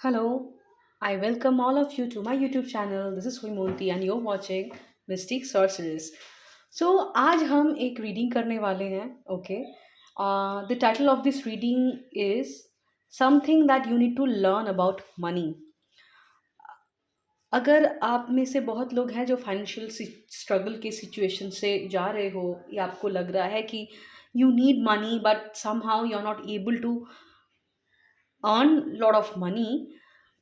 Hello, I welcome all of you to my YouTube channel. This is Huimonti and you're watching Mystic Sorceress. So आज हम एक reading करने वाले हैं. Okay, the title of this reading is something that you need to learn about money. अगर आप में से बहुत लोग हैं जो फाइनेंशियल स्ट्रगल के सिचुएशन से जा रहे हो या आपको लग रहा है कि you need money but somehow you are not able to earn lot of money,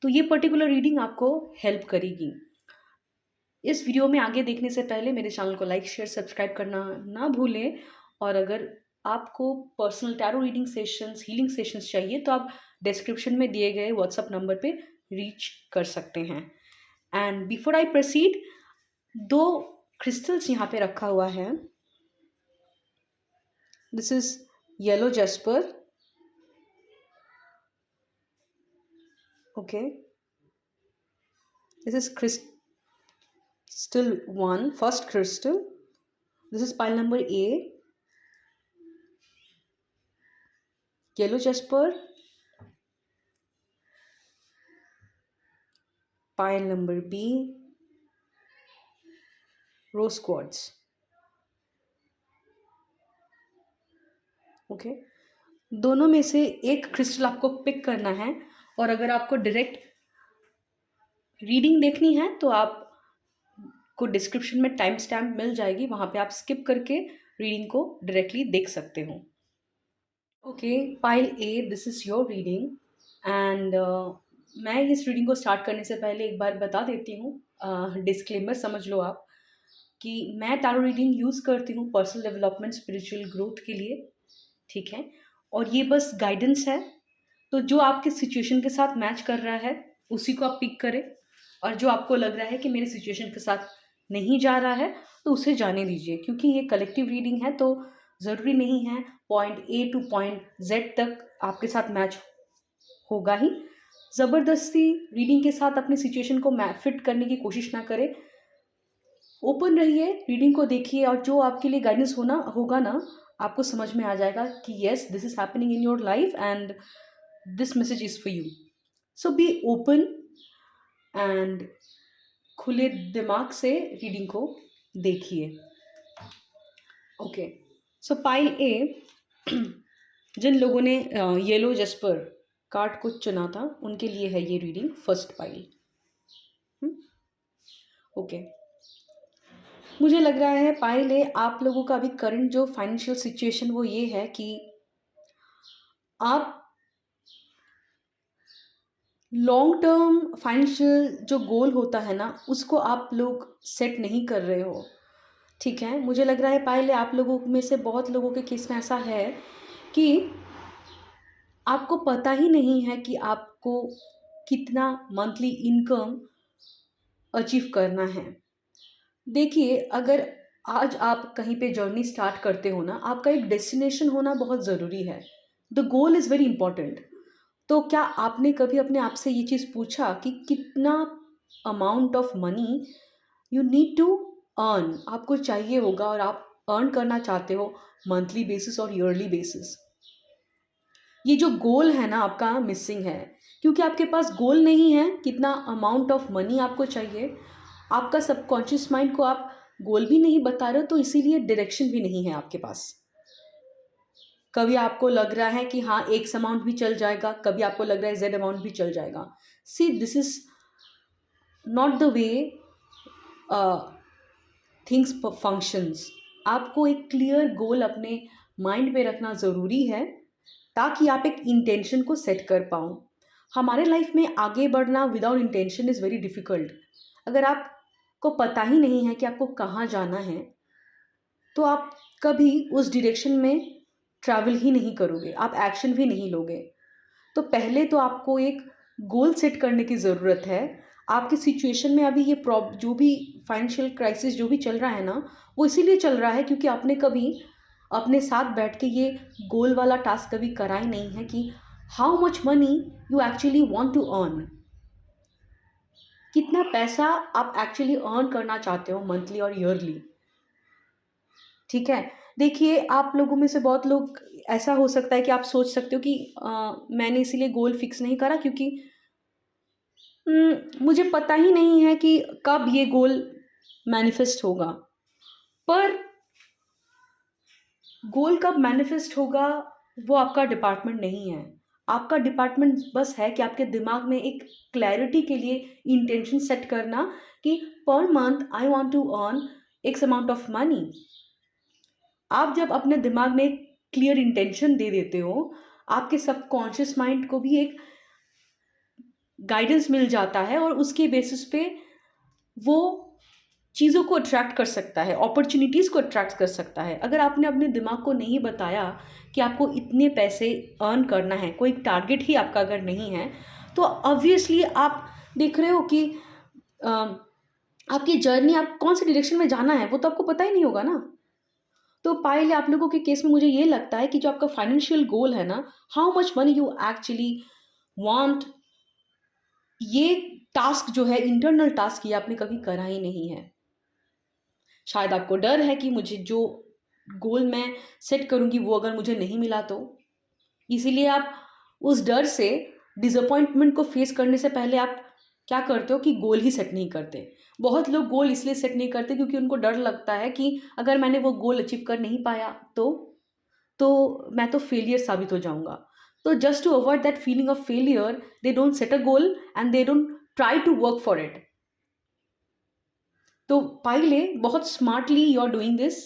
तो ये पर्टिकुलर रीडिंग आपको हेल्प करेगी. इस वीडियो में आगे देखने से पहले मेरे चैनल को लाइक शेयर सब्सक्राइब करना ना भूलें. और अगर आपको personal tarot reading sessions healing sessions चाहिए तो आप डिस्क्रिप्शन में दिए गए व्हाट्सएप नंबर पे रीच कर सकते हैं. एंड बिफोर आई प्रोसीड, दो क्रिस्टल्स यहाँ पे रखा हुआ है. This is yellow Jasper. Okay, this is crystal 1, first crystal. This is pile number A, yellow jasper. Pile number B, rose quartz. Okay, दोनों में से एक क्रिस्टल आपको पिक करना है. और अगर आपको डायरेक्ट रीडिंग देखनी है तो आपको डिस्क्रिप्शन में टाइम स्टैम्प मिल जाएगी, वहाँ पे आप स्किप करके रीडिंग को डायरेक्टली देख सकते हो. Okay, pile A, this is your reading. And मैं इस रीडिंग को स्टार्ट करने से पहले एक बार बता देती हूँ, डिस्क्लेमर समझ लो आप, कि मैं टैरो रीडिंग यूज़ करती हूँ पर्सनल डेवलपमेंट स्पिरिचुअल ग्रोथ के लिए. ठीक है, और ये बस गाइडेंस है. तो जो आपके सिचुएशन के साथ मैच कर रहा है उसी को आप पिक करें, और जो आपको लग रहा है कि मेरे सिचुएशन के साथ नहीं जा रहा है तो उसे जाने दीजिए. क्योंकि ये कलेक्टिव रीडिंग है तो ज़रूरी नहीं है point A two point Z तक आपके साथ मैच होगा ही. ज़बरदस्ती रीडिंग के साथ अपने सिचुएशन को फिट करने की कोशिश ना करें. ओपन रहिए, रीडिंग को देखिए, और जो आपके लिए गाइडेंस होगा ना, आपको समझ में आ जाएगा कि yes, this is happening in your life and this message is for you. So be open and खुले दिमाग से रीडिंग को देखिए. ओके, सो पाइल ए, जिन लोगों ने येलो जस्पर कार्ड को चुना था उनके लिए है ये रीडिंग, फर्स्ट पाइल. ओके, मुझे लग रहा है पाइल ए, आप लोगों का अभी करंट जो फाइनेंशियल सिचुएशन वो ये है कि आप लॉन्ग टर्म फाइनेंशियल जो गोल होता है ना उसको आप लोग सेट नहीं कर रहे हो. ठीक है, मुझे लग रहा है पाइल ए, आप लोगों में से बहुत लोगों के केस में ऐसा है कि आपको पता ही नहीं है कि आपको कितना मंथली इनकम अचीव करना है. देखिए, अगर आज आप कहीं पे जर्नी स्टार्ट करते हो ना, आपका एक डेस्टिनेशन होना बहुत ज़रूरी है. The goal is very important. तो क्या आपने कभी अपने आप से ये चीज़ पूछा कि कितना amount of money you need to earn, आपको चाहिए होगा और आप अर्न करना चाहते हो मंथली बेसिस और ईयरली बेसिस? ये जो गोल है ना आपका मिसिंग है, क्योंकि आपके पास गोल नहीं है कितना अमाउंट ऑफ मनी आपको चाहिए. आपका सबकॉन्शियस माइंड को आप गोल भी नहीं बता रहे हो, तो इसीलिए डायरेक्शन भी नहीं है आपके पास. कभी आपको लग रहा है कि हाँ एक्स अमाउंट भी चल जाएगा, कभी आपको लग रहा है जेड अमाउंट भी चल जाएगा. See, this is not the way things functions. आपको एक क्लियर गोल अपने माइंड में रखना ज़रूरी है ताकि आप एक इंटेंशन को सेट कर पाओ. हमारे लाइफ में आगे बढ़ना without intention is very difficult. अगर आपको पता ही नहीं है कि आपको कहाँ जाना है तो आप कभी उस डायरेक्शन में ट्रैवल ही नहीं करोगे, आप एक्शन भी नहीं लोगे. तो पहले तो आपको एक गोल सेट करने की ज़रूरत है. आपकी सिचुएशन में अभी ये जो भी फाइनेंशियल क्राइसिस जो भी चल रहा है ना, वो इसीलिए चल रहा है क्योंकि आपने कभी अपने साथ बैठ के ये गोल वाला टास्क कभी करा ही नहीं है कि how much money you actually want to earn. कितना पैसा आप एक्चुअली अर्न करना चाहते हो मंथली और ईयरली. ठीक है, देखिए, आप लोगों में से बहुत लोग ऐसा हो सकता है कि आप सोच सकते हो कि मैंने इसीलिए गोल फिक्स नहीं करा क्योंकि मुझे पता ही नहीं है कि कब ये गोल मैनिफेस्ट होगा। पर गोल कब मैनिफेस्ट होगा वो आपका डिपार्टमेंट नहीं है। आपका डिपार्टमेंट बस है कि आपके दिमाग में एक क्लैरिटी के लिए इंटेंशन सेट करना कि per month I want to earn X amount of money. आप जब अपने दिमाग में एक क्लियर इंटेंशन दे देते हो, आपके सबकॉन्शियस माइंड को भी एक गाइडेंस मिल जाता है और उसके बेसिस पे वो चीज़ों को अट्रैक्ट कर सकता है, अपॉर्चुनिटीज़ को अट्रैक्ट कर सकता है। अगर आपने अपने दिमाग को नहीं बताया कि आपको इतने पैसे अर्न करना है, कोई टारगेट ही आपका अगर नहीं है, तो ऑब्वियसली आप देख रहे हो कि अ, आपकी जर्नी, आप कौन से डायरेक्शन में जाना है वो तो आपको पता ही नहीं होगा ना। तो पाइल आप लोगों के केस में मुझे ये लगता है कि जो आपका फाइनेंशियल गोल है ना, how much money you actually want, ये टास्क जो है, इंटरनल टास्क, ये आपने कभी करा ही नहीं है। शायद आपको डर है कि मुझे जो गोल मैं सेट करूंगी वो अगर मुझे नहीं मिला तो, इसीलिए आप उस डर से, डिसअपॉइंटमेंट को फेस करने से पहले आप क्या करते हो कि गोल ही सेट नहीं करते। बहुत लोग गोल इसलिए सेट नहीं करते क्योंकि उनको डर लगता है कि अगर मैंने वो गोल अचीव कर नहीं पाया तो मैं तो फेलियर साबित हो जाऊंगा। तो just to avoid that feeling of failure, they don't set a goal and they don't try to work for it. तो पहले बहुत smartly you are doing this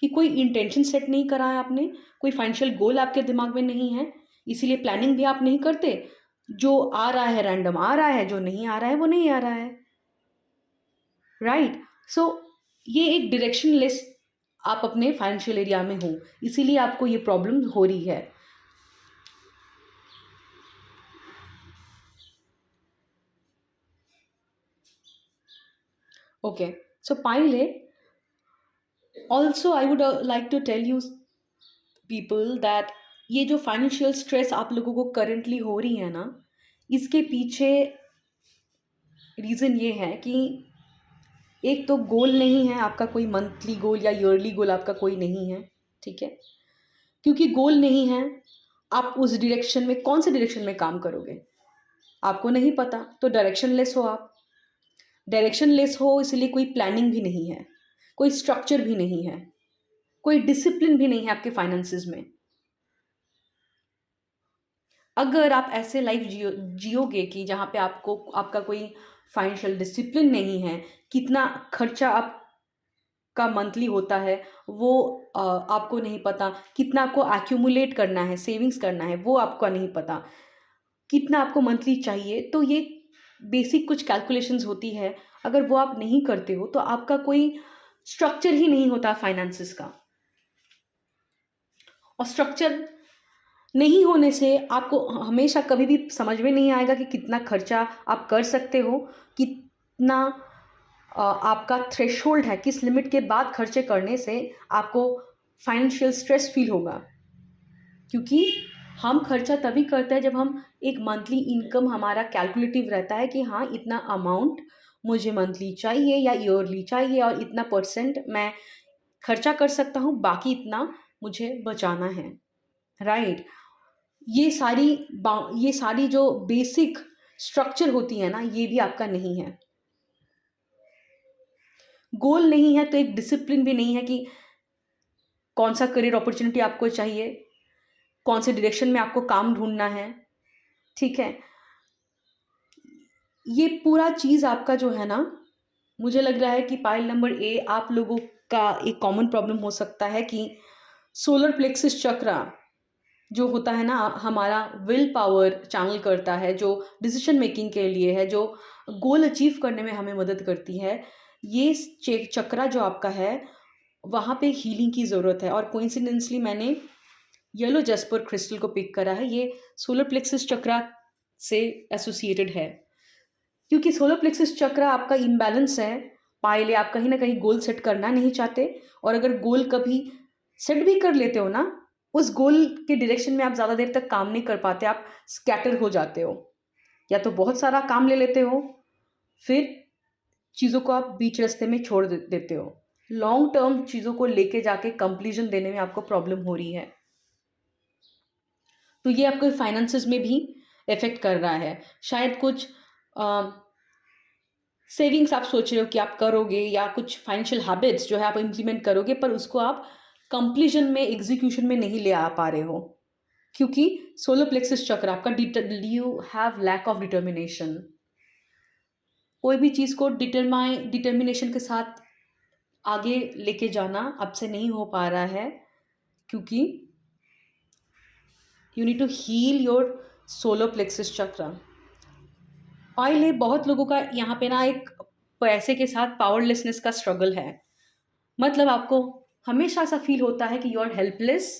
कि कोई इंटेंशन सेट नहीं करा है आपने, कोई फाइनेंशियल गोल आपके दिमाग में नहीं है, इसीलिए प्लानिंग भी आप नहीं करते। जो आ रहा है रैंडम आ रहा है, जो नहीं आ रहा है वो नहीं आ रहा है, राइट। सो ये एक डायरेक्शनलेस आप अपने फाइनेंशियल एरिया में हो, इसीलिए आपको ये प्रॉब्लम हो रही है। ओके, सो पहले also I would like to tell you people that ये जो फाइनेंशियल स्ट्रेस आप लोगों को करेंटली हो रही है ना, इसके पीछे रीज़न ये है कि एक तो गोल नहीं है आपका, कोई मंथली गोल या ईयरली गोल आपका कोई नहीं है, ठीक है। क्योंकि गोल नहीं है, आप उस डायरेक्शन में, कौन से डायरेक्शन में काम करोगे आपको नहीं पता, तो डायरेक्शनलेस हो आप। डायरेक्शनलेस हो इसलिए कोई प्लानिंग भी नहीं है, कोई स्ट्रक्चर भी नहीं है, कोई डिसिप्लिन भी नहीं है आपके फाइनेंसेस में। अगर आप ऐसे लाइफ जियोगे कि जहाँ पे आपको, आपका कोई फाइनेंशियल डिसिप्लिन नहीं है, कितना खर्चा आपका मंथली होता है वो आपको नहीं पता, कितना आपको एक्यूमुलेट करना है, सेविंग्स करना है वो आपको नहीं पता, कितना आपको मंथली चाहिए, तो ये बेसिक कुछ कैलकुलेशंस होती है, अगर वो आप नहीं करते हो तो आपका कोई स्ट्रक्चर ही नहीं होता फाइनेंसेस का। और स्ट्रक्चर नहीं होने से आपको हमेशा कभी भी समझ में नहीं आएगा कि कितना खर्चा आप कर सकते हो, कितना आपका थ्रेशोल्ड है, किस लिमिट के बाद खर्चे करने से आपको फाइनेंशियल स्ट्रेस फील होगा। क्योंकि हम खर्चा तभी करते हैं जब हम एक मंथली इनकम हमारा कैलकुलेटिव रहता है कि हाँ इतना अमाउंट मुझे मंथली चाहिए या ईयरली चाहिए और इतना परसेंट मैं खर्चा कर सकता हूँ, बाकी इतना मुझे बचाना है, राइट। ये सारी जो बेसिक स्ट्रक्चर होती है ना, ये भी आपका नहीं है। गोल नहीं है तो एक डिसिप्लिन भी नहीं है कि कौन सा करियर अपॉर्चुनिटी आपको चाहिए, कौन से डायरेक्शन में आपको काम ढूंढना है, ठीक है। ये पूरा चीज़ आपका जो है ना, मुझे लग रहा है कि पाइल नंबर ए आप लोगों का एक कॉमन प्रॉब्लम हो सकता है कि सोलर प्लेक्सिस चक्र जो होता है ना, हमारा विल पावर चैनल करता है, जो डिसीजन मेकिंग के लिए है, जो गोल अचीव करने में हमें मदद करती है। ये चक्रा जो आपका है वहाँ पे हीलिंग की ज़रूरत है। और कोइंसिडेंसली मैंने येलो जैस्पर क्रिस्टल को पिक करा है, ये सोलर प्लेक्सिस चक्रा से एसोसिएटेड है। क्योंकि सोलर प्लेक्सिस चक्र आपका इम्बैलेंस है, पाइले आप कहीं ना कहीं गोल सेट करना नहीं चाहते, और अगर गोल कभी सेट भी कर लेते हो ना, उस गोल के डायरेक्शन में आप ज़्यादा देर तक काम नहीं कर पाते, आप स्कैटर हो जाते हो, या तो बहुत सारा काम ले लेते हो, फिर चीज़ों को आप बीच रास्ते में छोड़ देते हो। लॉन्ग टर्म चीज़ों को लेके जाके कंक्लूजन देने में आपको प्रॉब्लम हो रही है, तो ये आपको फाइनेंसेस में भी इफेक्ट कर रहा है। शायद कुछ सेविंग्स आप सोच रहे हो कि आप करोगे, या कुछ फाइनेंशियल हैबिट्स जो है आप इम्प्लीमेंट करोगे, पर उसको आप कंप्लीशन में, एग्जीक्यूशन में नहीं ले आ पा रहे हो, क्योंकि सोलर प्लेक्सस चक्र आपका you have lack of determination. कोई भी चीज़ को डिटर्मिनेशन के साथ आगे लेके जाना आपसे नहीं हो पा रहा है, क्योंकि you need to heal your solar plexus chakra. पहले बहुत लोगों का यहाँ पे ना एक पैसे के साथ पावरलेसनेस का स्ट्रगल है। मतलब आपको हमेशा ऐसा फील होता है कि you are helpless,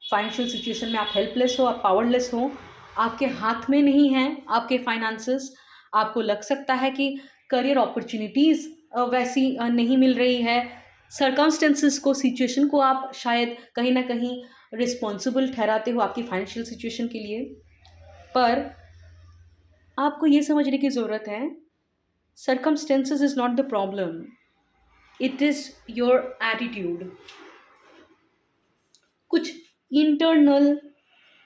financial situation में आप हेल्पलेस हो, आप पावरलेस हो, आपके हाथ में नहीं है आपके फाइनेंसेस। आपको लग सकता है कि करियर अपॉर्चुनिटीज़ वैसी नहीं मिल रही है, सर्कमस्टेंसेस को, सिचुएशन को आप शायद कहीं ना कहीं रिस्पॉन्सिबल ठहराते हो आपकी फाइनेंशियल सिचुएशन के लिए। पर आपको ये समझने की ज़रूरत है, circumstances is not the problem, it is your attitude. कुछ इंटरनल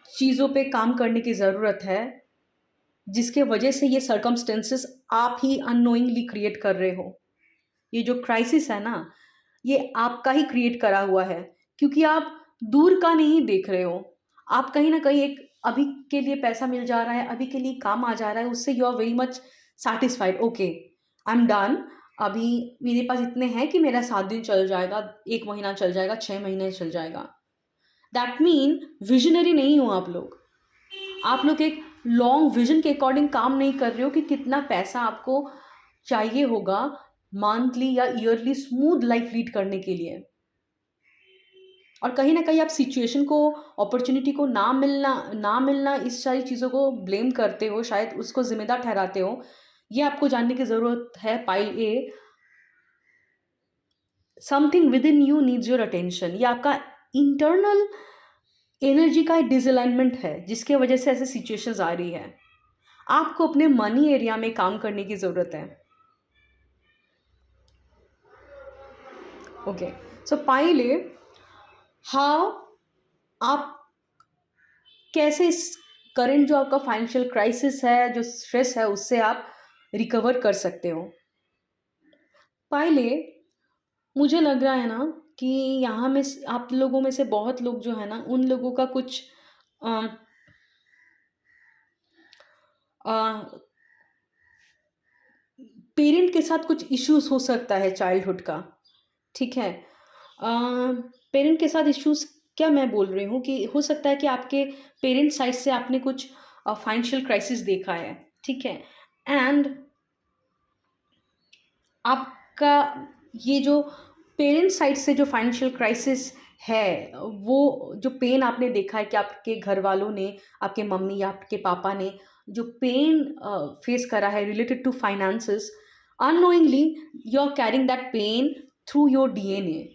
चीज़ों पे काम करने की ज़रूरत है, जिसके वजह से ये सर्कमस्टेंसेस आप ही अननोइंगली क्रिएट कर रहे हो। ये जो क्राइसिस है ना, ये आपका ही क्रिएट करा हुआ है, क्योंकि आप दूर का नहीं देख रहे हो। आप कहीं ना कहीं एक अभी के लिए पैसा मिल जा रहा है, अभी के लिए काम आ जा रहा है, उससे you are very much satisfied. Okay, I am done, अभी मेरे पास इतने हैं कि मेरा 7 दिन चल जाएगा, 1 महीना चल जाएगा, 6 महीने चल जाएगा। दैट मीन विजनरी नहीं हो आप लोग। आप लोग एक लॉन्ग विजन के अकॉर्डिंग काम नहीं कर रहे हो कि कितना पैसा आपको चाहिए होगा मंथली या ईयरली स्मूथ लाइफ लीड करने के लिए। और कहीं ना कहीं आप सिचुएशन को, अपॉर्चुनिटी को ना मिलना इस सारी चीज़ों को ब्लेम करते हो, शायद उसको जिम्मेदार ठहराते हो। ये आपको जानने की ज़रूरत है। Pile A, something with in you needs your attention. ये आपका इंटरनल एनर्जी का डिसअलाइनमेंट है, जिसके वजह से ऐसे सिचुएशंस आ रही है। आपको अपने मनी एरिया में काम करने की ज़रूरत है। ओके, सो पहले हाउ आप कैसे इस करंट जो आपका फाइनेंशियल क्राइसिस है, जो स्ट्रेस है, उससे आप रिकवर कर सकते हो। पहले मुझे लग रहा है ना कि यहाँ में आप लोगों में से बहुत लोग जो है ना, उन लोगों का कुछ पेरेंट के साथ कुछ इश्यूज हो सकता है चाइल्डहुड का। ठीक है, पेरेंट के साथ इश्यूज क्या मैं बोल रही हूँ कि हो सकता है कि आपके पेरेंट साइड से आपने कुछ फाइनेंशियल क्राइसिस देखा है। ठीक है, एंड आपका ये जो पेरेंट साइड से जो फाइनेंशियल क्राइसिस है, वो जो पेन आपने देखा है कि आपके घर वालों ने, आपके मम्मी या आपके पापा ने जो पेन फेस करा है related to finances, unknowingly you are carrying that pain through your DNA.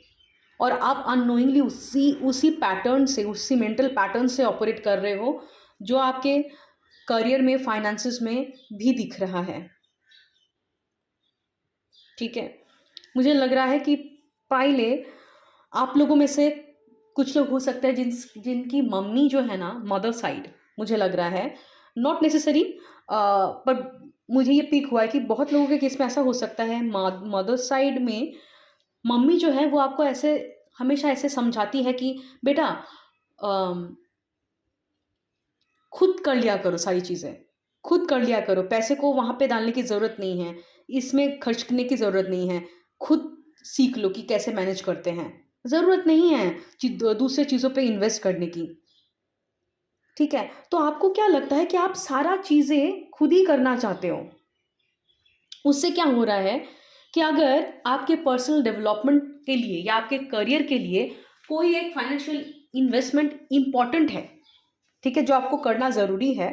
और आप अननोइंगली उसी पैटर्न से, उसी मेंटल पैटर्न से ऑपरेट कर रहे हो, जो आपके करियर में, फाइनेंसेस में भी दिख रहा है। ठीक है, मुझे लग रहा है कि पहले आप लोगों में से कुछ लोग हो सकते हैं जिनकी मम्मी जो है ना, मदर साइड, मुझे लग रहा है, नॉट नेसेसरी, पर मुझे ये पिक हुआ है कि बहुत लोगों के केस में ऐसा हो सकता है। मदर साइड में मम्मी जो है वो आपको ऐसे हमेशा ऐसे समझाती है कि बेटा खुद कर लिया करो, सारी चीज़ें खुद कर लिया करो, पैसे को वहाँ पे डालने की ज़रूरत नहीं है, इसमें खर्च करने की ज़रूरत नहीं है, खुद सीख लो कि कैसे मैनेज करते हैं, ज़रूरत नहीं है दूसरे चीज़ों पे इन्वेस्ट करने की। ठीक है, तो आपको क्या लगता है कि आप सारा चीज़ें खुद ही करना चाहते हो। उससे क्या हो रहा है कि अगर आपके पर्सनल डेवलपमेंट के लिए या आपके करियर के लिए कोई एक फाइनेंशियल इन्वेस्टमेंट इम्पॉर्टेंट है, ठीक है, जो आपको करना ज़रूरी है,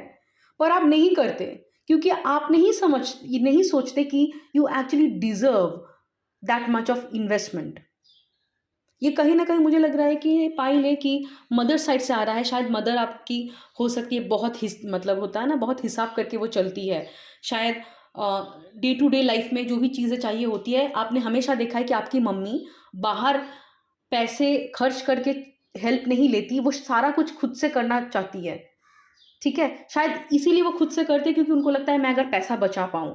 पर आप नहीं करते क्योंकि आप नहीं सोचते कि you actually deserve that much of investment. ये कहीं ना कहीं मुझे लग रहा है कि पाइल है कि मदर साइड से आ रहा है। शायद मदर आपकी हो सकती है बहुत मतलब होता है ना, बहुत हिसाब करके वो चलती है। शायद डे टू डे लाइफ में जो भी चीज़ें चाहिए होती है, आपने हमेशा देखा है कि आपकी मम्मी बाहर पैसे खर्च करके हेल्प नहीं लेती, वो सारा कुछ खुद से करना चाहती है। ठीक है, शायद इसीलिए वो खुद से करते हैं क्योंकि उनको लगता है मैं अगर पैसा बचा पाऊँ,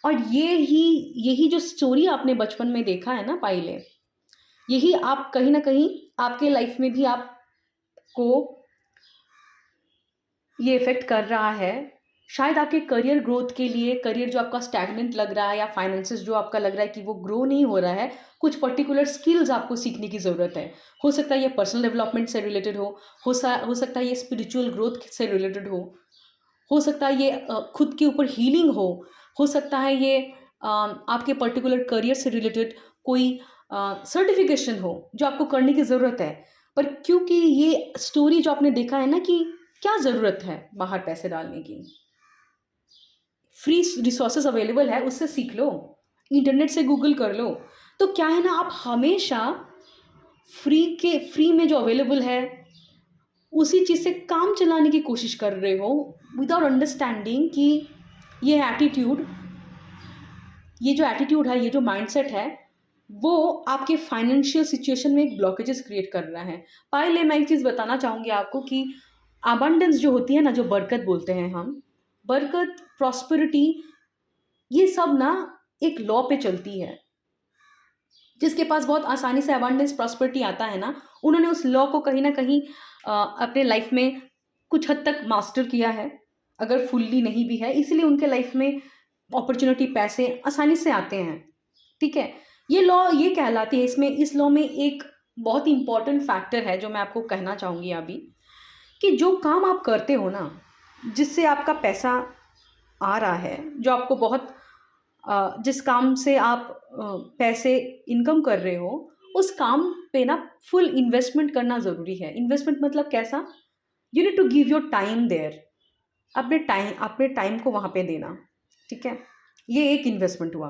और यही जो स्टोरी आपने बचपन में देखा है ना पाइले, यही आप कहीं ना कहीं आपके लाइफ में भी आपको ये इफेक्ट कर रहा है। शायद आपके करियर ग्रोथ के लिए, करियर जो आपका स्टैग्नेंट लग रहा है या फाइनेंसेस जो आपका लग रहा है कि वो ग्रो नहीं हो रहा है, कुछ पर्टिकुलर स्किल्स आपको सीखने की ज़रूरत है। हो सकता है ये पर्सनल डेवलपमेंट से रिलेटेड हो सकता है ये स्पिरिचुअल ग्रोथ से रिलेटेड हो सकता है ये खुद के ऊपर हीलिंग हो सकता है ये आपके पर्टिकुलर करियर से रिलेटेड कोई सर्टिफिकेशन हो जो आपको करने की ज़रूरत है। पर क्योंकि ये स्टोरी जो आपने देखा है ना कि क्या ज़रूरत है बाहर पैसे डालने की, फ्री रिसोर्सेज अवेलेबल है, उससे सीख लो, इंटरनेट से गूगल कर लो। तो क्या है ना, आप हमेशा फ्री में जो अवेलेबल है उसी चीज़ से काम चलाने की कोशिश कर रहे हो विदाउट अंडरस्टैंडिंग कि ये जो एटीट्यूड है, ये जो माइंडसेट है, वो आपके फाइनेंशियल सिचुएशन में एक ब्लॉकेजेस क्रिएट कर रहा है। पहले मैं एक चीज़ बताना चाहूँगी आपको कि अबंडेंस जो होती है ना, जो बरकत बोलते हैं हम, बरकत, प्रॉस्पेरिटी, ये सब ना एक लॉ पे चलती है। जिसके पास बहुत आसानी से अबंडेंस प्रॉस्पेरिटी आता है ना, उन्होंने उस लॉ को कहीं ना कहीं अपने लाइफ में कुछ हद तक मास्टर किया है, अगर फुल्ली नहीं भी है, इसीलिए उनके लाइफ में अपॉर्चुनिटी, पैसे आसानी से आते हैं। ठीक है, ये लॉ ये कहलाती है, इस लॉ में एक बहुत ही इंपॉर्टेंट फैक्टर है जो मैं आपको कहना चाहूँगी अभी, कि जो काम आप करते हो ना, जिससे आपका पैसा आ रहा है, जो आपको बहुत जिस काम से आप पैसे इनकम कर रहे हो, उस काम पे ना फुल इन्वेस्टमेंट करना ज़रूरी है। इन्वेस्टमेंट मतलब कैसा? You need to give your time there, अपने टाइम को वहाँ पे देना। ठीक है, ये एक इन्वेस्टमेंट हुआ।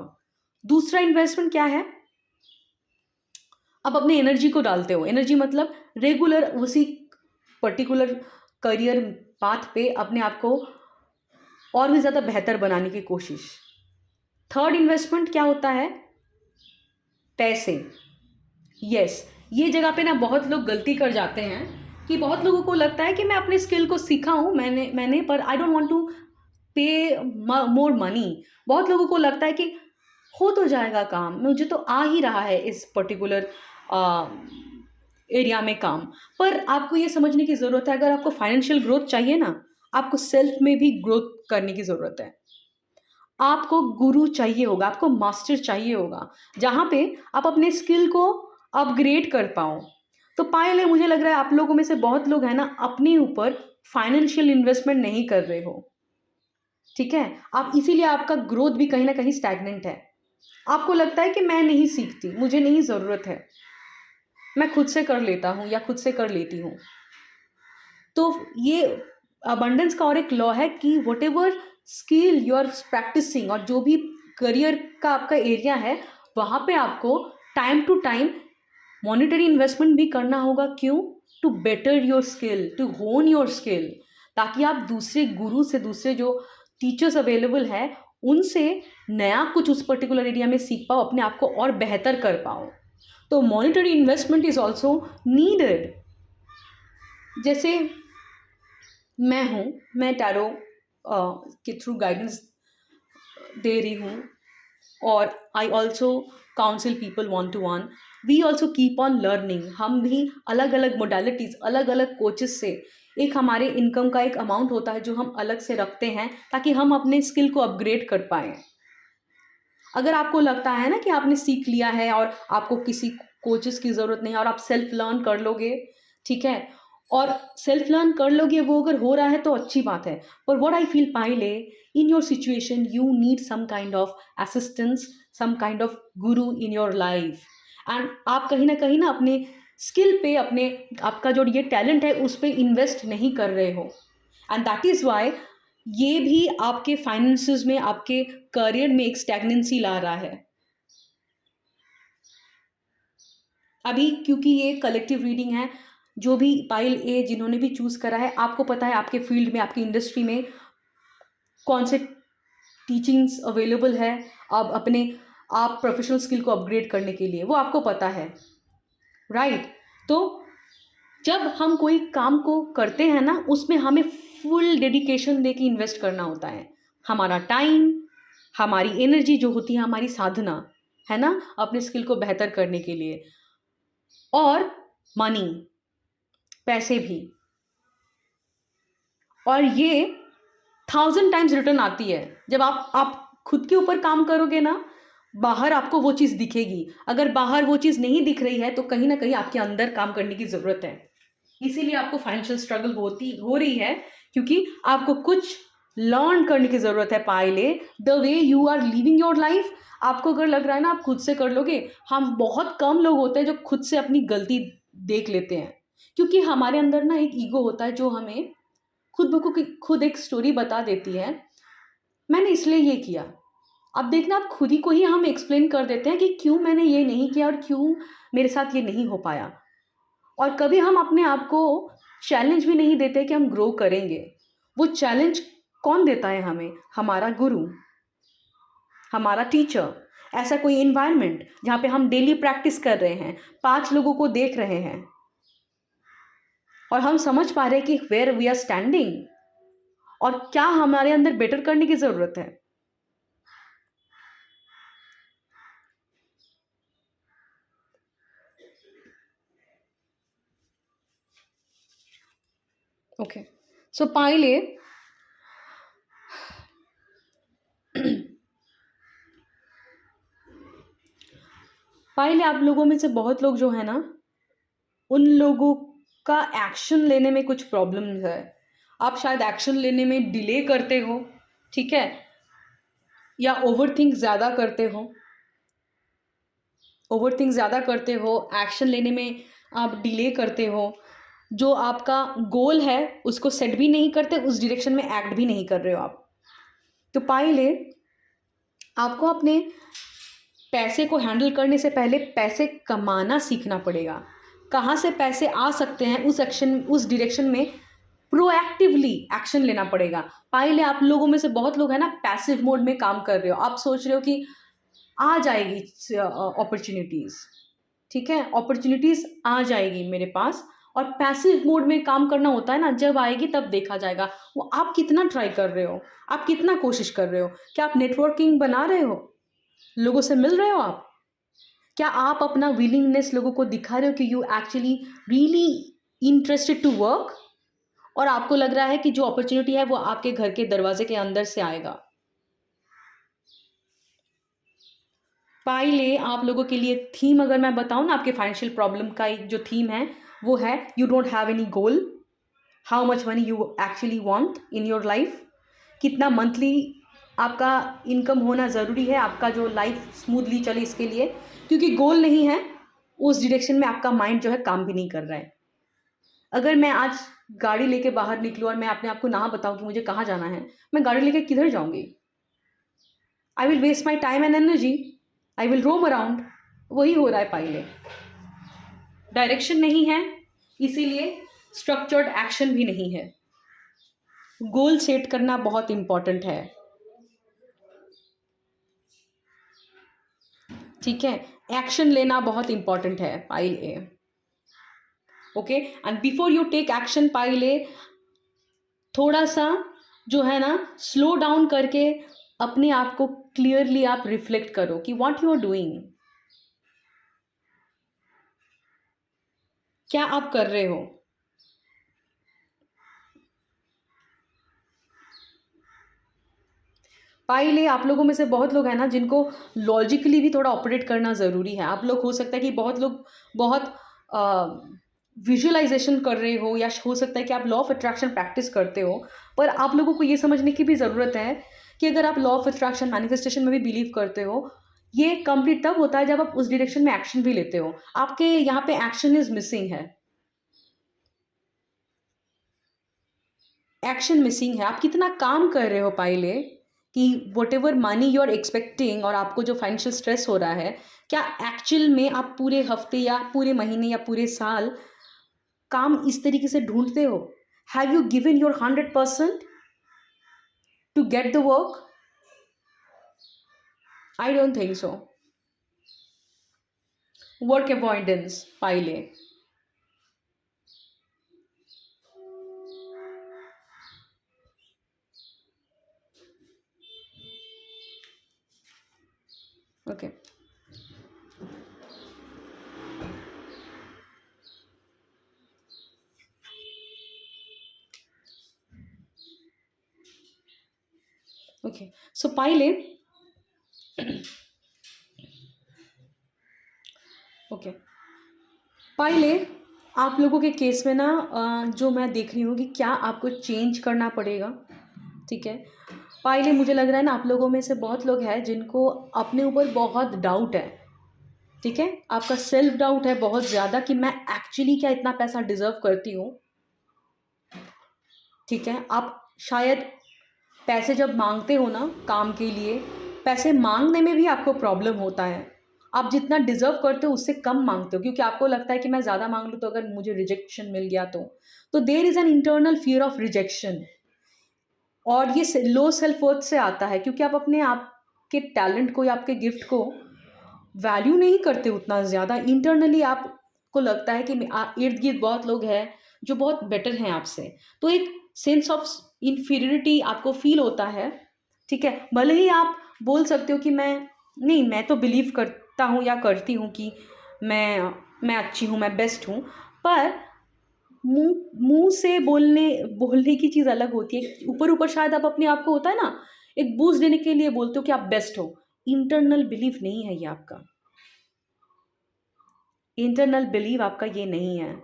दूसरा इन्वेस्टमेंट क्या है? आप अपने एनर्जी को डालते हो। एनर्जी मतलब रेगुलर उसी पर्टिकुलर करियर पाथ पे अपने आप को और भी ज़्यादा बेहतर बनाने की कोशिश। थर्ड इन्वेस्टमेंट क्या होता है? पैसे। यस, ये जगह पे ना बहुत लोग गलती कर जाते हैं कि बहुत लोगों को लगता है कि मैं अपने स्किल को सीखा हूँ, मैंने पर आई डोंट वांट टू पे मोर मनी। बहुत लोगों को लगता है कि हो तो जाएगा काम, मुझे तो आ ही रहा है इस पर्टिकुलर एरिया में काम। पर आपको ये समझने की ज़रूरत है, अगर आपको फाइनेंशियल ग्रोथ चाहिए ना, आपको सेल्फ में भी ग्रोथ करने की ज़रूरत है। आपको गुरु चाहिए होगा, आपको मास्टर चाहिए होगा, जहाँ पे आप अपने स्किल को अपग्रेड कर पाओ। तो पायल, मुझे लग रहा है आप लोगों में से बहुत लोग हैं ना, अपने ऊपर फाइनेंशियल इन्वेस्टमेंट नहीं कर रहे हो। ठीक है, आप इसीलिए आपका ग्रोथ भी कहीं ना कहीं स्टैग्नेंट है। आपको लगता है कि मैं नहीं सीखती, मुझे नहीं ज़रूरत है, मैं खुद से कर लेता हूँ या खुद से कर लेती हूँ। तो ये अबंडेंस का और एक लॉ है कि whatever skill you are practising, और जो भी करियर का आपका एरिया है, वहाँ पे आपको time to time monetary investment भी करना होगा। क्यों? To better your skill, to hone your skill, ताकि आप दूसरे गुरु से, दूसरे जो टीचर्स अवेलेबल है, उनसे नया कुछ उस पर्टिकुलर एरिया में सीख पाओ, अपने आप को और बेहतर कर पाओ। तो monetary investment is also needed. जैसे मैं टैरो के थ्रू गाइडेंस दे रही हूँ, और I also counsel people one to one. We also keep on learning. हम भी अलग अलग मोडालिटीज़, अलग अलग कोचेस से एक हमारे इनकम का एक अमाउंट होता है जो हम अलग से रखते हैं, ताकि हम अपने स्किल को अपग्रेड कर पाएँ। अगर आपको लगता है ना कि आपने सीख लिया है और आपको किसी कोचेस की ज़रूरत नहीं है और आप सेल्फ लर्न कर लोगे, ठीक है, और सेल्फ लर्न कर लोगे, वो अगर हो रहा है तो अच्छी बात है। पर what I feel pile, in your situation you need some kind of assistance, some kind of guru in your life. And आप कहीं ना अपने स्किल पे, अपने आपका जो ये टैलेंट है उस पर इन्वेस्ट नहीं कर रहे हो, एंड दैट इज़ वाई ये भी आपके फाइनेंसेस में, आपके करियर में एक स्टैग्नेंसी ला रहा है। अभी क्योंकि ये कलेक्टिव रीडिंग है, जो भी पाइल ए जिन्होंने भी चूज़ करा है, आपको पता है आपके फील्ड में, आपकी इंडस्ट्री में कौन से टीचिंग्स अवेलेबल है, आप प्रोफेशनल स्किल को अपग्रेड करने के लिए, वो आपको पता है, राइट? तो जब हम कोई काम को करते हैं ना, उसमें हमें फुल डेडिकेशन देके इन्वेस्ट करना होता है, हमारा टाइम, हमारी एनर्जी जो होती है, हमारी साधना है ना, अपने स्किल को बेहतर करने के लिए, और मनी, पैसे भी। और ये 1000 टाइम्स रिटर्न आती है। जब आप खुद के ऊपर काम करोगे ना, बाहर आपको वो चीज़ दिखेगी। अगर बाहर वो चीज़ नहीं दिख रही है तो कहीं ना कहीं आपके अंदर काम करने की ज़रूरत है। इसीलिए आपको फाइनेंशियल स्ट्रगल हो रही है, क्योंकि आपको कुछ लर्न करने की ज़रूरत है। Pile, the way you are living your life, आपको अगर लग रहा है ना आप खुद से कर लोगे, हम बहुत कम लोग होते हैं जो खुद से अपनी गलती देख लेते हैं, क्योंकि हमारे अंदर ना एक ईगो होता है जो हमें खुद ब खुद एक स्टोरी बता देती है, मैंने इसलिए ये किया। अब देखना, आप खुद ही को ही हम एक्सप्लेन कर देते हैं कि क्यों मैंने ये नहीं किया और क्यों मेरे साथ ये नहीं हो पाया। और कभी हम अपने आप को चैलेंज भी नहीं देते कि हम ग्रो करेंगे। वो चैलेंज कौन देता है हमें? हमारा गुरु, हमारा टीचर, ऐसा कोई इन्वायरमेंट जहाँ पे हम डेली प्रैक्टिस कर रहे हैं, 5 लोगों को देख रहे हैं और हम समझ पा रहे हैं कि वेयर वी आर स्टैंडिंग और क्या हमारे अंदर बेटर करने की ज़रूरत है। ओके, सो पहले आप लोगों में से बहुत लोग जो है ना, उन लोगों का एक्शन लेने में कुछ प्रॉब्लम्स है। आप शायद एक्शन लेने में डिले करते हो, ठीक है, या ओवरथिंक ज़्यादा करते हो। एक्शन लेने में आप डिले करते हो। जो आपका गोल है उसको सेट भी नहीं करते, उस डायरेक्शन में एक्ट भी नहीं कर रहे हो आप। तो पहले आपको अपने पैसे को हैंडल करने से पहले पैसे कमाना सीखना पड़ेगा। कहाँ से पैसे आ सकते हैं उस डायरेक्शन में प्रोएक्टिवली एक्शन लेना पड़ेगा। पहले आप लोगों में से बहुत लोग हैं ना पैसिव मोड में काम कर रहे हो। आप सोच रहे हो कि आ जाएगी अपॉर्चुनिटीज़, ठीक है, अपॉर्चुनिटीज़ आ जाएगी मेरे पास। और पैसिव मोड में काम करना होता है ना, जब आएगी तब देखा जाएगा। वो आप कितना ट्राई कर रहे हो, आप कितना कोशिश कर रहे हो, क्या आप नेटवर्किंग बना रहे हो, लोगों से मिल रहे हो आप, क्या आप अपना विलिंगनेस लोगों को दिखा रहे हो कि you actually really interested to work, और आपको लग रहा है कि जो अपॉर्चुनिटी है वो आपके घर के दरवाजे के अंदर से आएगा। पहले आप लोगों के लिए थीम अगर मैं बताऊं ना, आपके फाइनेंशियल प्रॉब्लम का जो थीम है वो है you don't have any goal, how much money you actually want in your life, कितना मंथली आपका इनकम होना ज़रूरी है आपका जो लाइफ स्मूथली चले इसके लिए। क्योंकि गोल नहीं है, उस डायरेक्शन में आपका माइंड जो है काम भी नहीं कर रहा है। अगर मैं आज गाड़ी लेके बाहर निकलूँ और मैं अपने आप को ना बताऊं कि मुझे कहाँ जाना है, मैं गाड़ी लेके किधर जाऊंगी? I will waste my time and energy, I will roam around. वही हो रहा है पहले, डायरेक्शन नहीं है, इसीलिए स्ट्रक्चर्ड एक्शन भी नहीं है। गोल सेट करना बहुत इंपॉर्टेंट है, ठीक है, एक्शन लेना बहुत इंपॉर्टेंट है pile A. Okay, and before you take action pile A, थोड़ा सा जो है ना स्लो डाउन करके अपने आप को क्लियरली आप रिफ्लेक्ट करो कि व्हाट यू आर डूइंग, क्या आप कर रहे हो। पाइले आप लोगों में से बहुत लोग हैं ना जिनको लॉजिकली भी थोड़ा ऑपरेट करना ज़रूरी है। आप लोग, हो सकता है कि बहुत लोग बहुत विजुअलाइजेशन कर रहे हो, या हो सकता है कि आप लॉ ऑफ अट्रैक्शन प्रैक्टिस करते हो, पर आप लोगों को ये समझने की भी ज़रूरत है कि अगर आप लॉ ऑफ अट्रैक्शन मैनिफेस्टेशन में भी बिलीव करते हो, ये कंप्लीट तब होता है जब आप उस डायरेक्शन में एक्शन भी लेते हो। आपके यहाँ पे एक्शन इज मिसिंग है, एक्शन मिसिंग है। आप कितना काम कर रहे हो पाइले कि whatever money you are expecting और आपको जो फाइनेंशियल स्ट्रेस हो रहा है, क्या एक्चुअल में आप पूरे हफ्ते या पूरे महीने या पूरे साल काम इस तरीके से ढूंढते हो? Have you given your 100% to get the work? I don't think so. Work avoidance pile, okay. Okay, so pile okay, पाइले आप लोगों के केस में ना जो मैं देख रही हूँ कि क्या आपको चेंज करना पड़ेगा, ठीक है। पाइले मुझे लग रहा है ना आप लोगों में से बहुत लोग हैं जिनको अपने ऊपर बहुत डाउट है, ठीक है। आपका सेल्फ डाउट है बहुत ज़्यादा कि मैं एक्चुअली क्या इतना पैसा डिज़र्व करती हूँ, ठीक है। आप शायद पैसे जब मांगते हो ना काम के लिए, पैसे मांगने में भी आपको प्रॉब्लम होता है। आप जितना डिज़र्व करते हो उससे कम मांगते हो क्योंकि आपको लगता है कि मैं ज़्यादा मांग लूँ तो अगर मुझे रिजेक्शन मिल गया तो there is an internal fear of rejection. और ये लो सेल्फ वर्थ से आता है क्योंकि आप अपने आप के टैलेंट को या आपके गिफ्ट को वैल्यू नहीं करते उतना ज़्यादा। इंटरनली आपको लगता है कि इर्द गिर्द बहुत लोग हैं जो बहुत बेटर हैं आपसे, तो एक सेंस ऑफ इन्फीरियरिटी आपको फील होता है, ठीक है। भले ही आप बोल सकते हो कि मैं तो बिलीव करता हूँ या करती हूँ कि मैं अच्छी हूँ, मैं बेस्ट हूँ, पर मुंह से बोलने की चीज़ अलग होती है। ऊपर ऊपर शायद आप अपने आप को होता है ना एक बूस्ट देने के लिए बोलते हो कि आप बेस्ट हो, इंटरनल बिलीफ नहीं है ये आपका, इंटरनल बिलीव आपका ये नहीं है।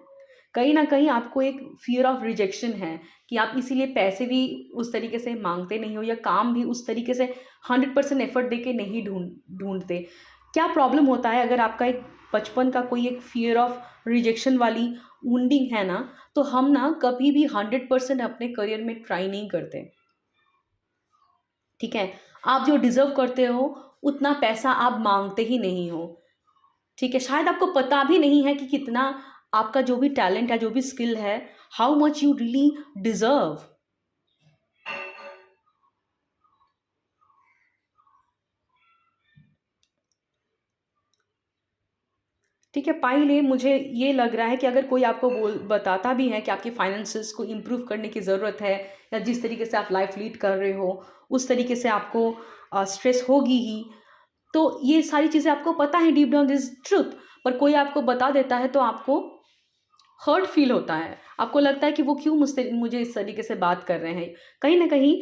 कहीं ना कहीं आपको एक फियर ऑफ रिजेक्शन है कि आप इसीलिए पैसे भी उस तरीके से मांगते नहीं हो या काम भी उस तरीके से 100% एफर्ट देके नहीं ढूंढते। क्या प्रॉब्लम होता है अगर आपका एक बचपन का कोई एक फियर ऑफ रिजेक्शन वाली वुंडिंग है ना, तो हम ना कभी भी 100% अपने करियर में ट्राई नहीं करते, ठीक है। आप जो डिजर्व करते हो उतना पैसा आप मांगते ही नहीं हो, ठीक है। शायद आपको पता भी नहीं है कि कितना आपका जो भी टैलेंट है, जो भी स्किल है, how much you really deserve, ठीक है। पाइले मुझे ये लग रहा है कि अगर कोई आपको बताता भी है कि आपकी फाइनेंसेस को इम्प्रूव करने की ज़रूरत है या जिस तरीके से आप लाइफ लीड कर रहे हो उस तरीके से आपको स्ट्रेस होगी ही, तो ये सारी चीज़ें आपको पता है डीप डाउन दिस ट्रुथ, पर कोई आपको बता देता है तो आपको हर्ट फील होता है। आपको लगता है कि वो क्यों मुझे इस तरीके से बात कर रहे हैं। कहीं ना कहीं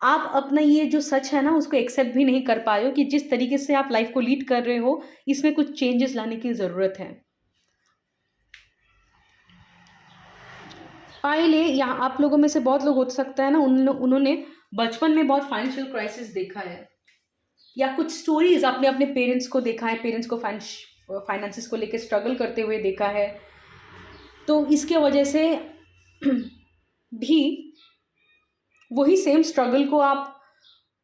आप अपना ये जो सच है ना उसको एक्सेप्ट भी नहीं कर पाए हो कि जिस तरीके से आप लाइफ को लीड कर रहे हो इसमें कुछ चेंजेस लाने की ज़रूरत है। पाइले यहाँ आप लोगों में से बहुत लोग हो सकता है ना उन्होंने बचपन में बहुत फाइनेंशियल क्राइसिस देखा है या कुछ स्टोरीज आपने अपने पेरेंट्स को देखा है, पेरेंट्स को फाइनेंसिस को लेकर स्ट्रगल करते हुए देखा है, तो इसके वजह से भी वही सेम स्ट्रगल को आप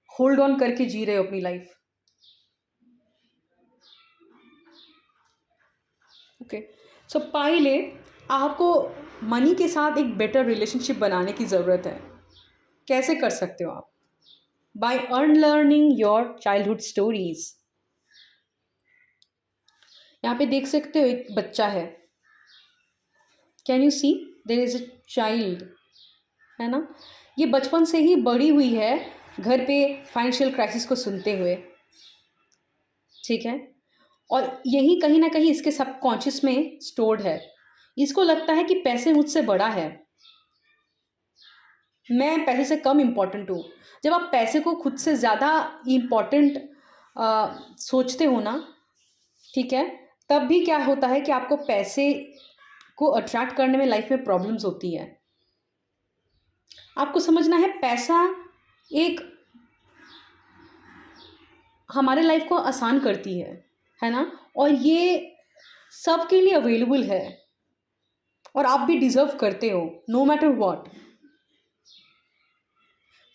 होल्ड ऑन करके जी रहे हो अपनी लाइफ, ओके। सो पाइले आपको मनी के साथ एक बेटर रिलेशनशिप बनाने की ज़रूरत है। कैसे कर सकते हो आप? By unlearning your childhood stories. यहाँ पे देख सकते हो एक बच्चा है, can you see there is a child, है ना। ये बचपन से ही बड़ी हुई है घर पे फाइनेंशियल क्राइसिस को सुनते हुए, ठीक है। और यही कहीं ना कहीं इसके सबकॉन्शियस में स्टोर्ड है। इसको लगता है कि पैसे मुझसे बड़ा है, मैं पैसे से कम इम्पोर्टेंट हूँ। जब आप पैसे को खुद से ज़्यादा इम्पोर्टेंट सोचते हो ना, ठीक है, तब भी क्या होता है कि आपको पैसे को अट्रैक्ट करने में लाइफ में प्रॉब्लम्स होती है। आपको समझना है पैसा एक हमारे लाइफ को आसान करती है ना, और ये सबके लिए अवेलेबल है और आप भी डिजर्व करते हो नो मैटर व्हाट।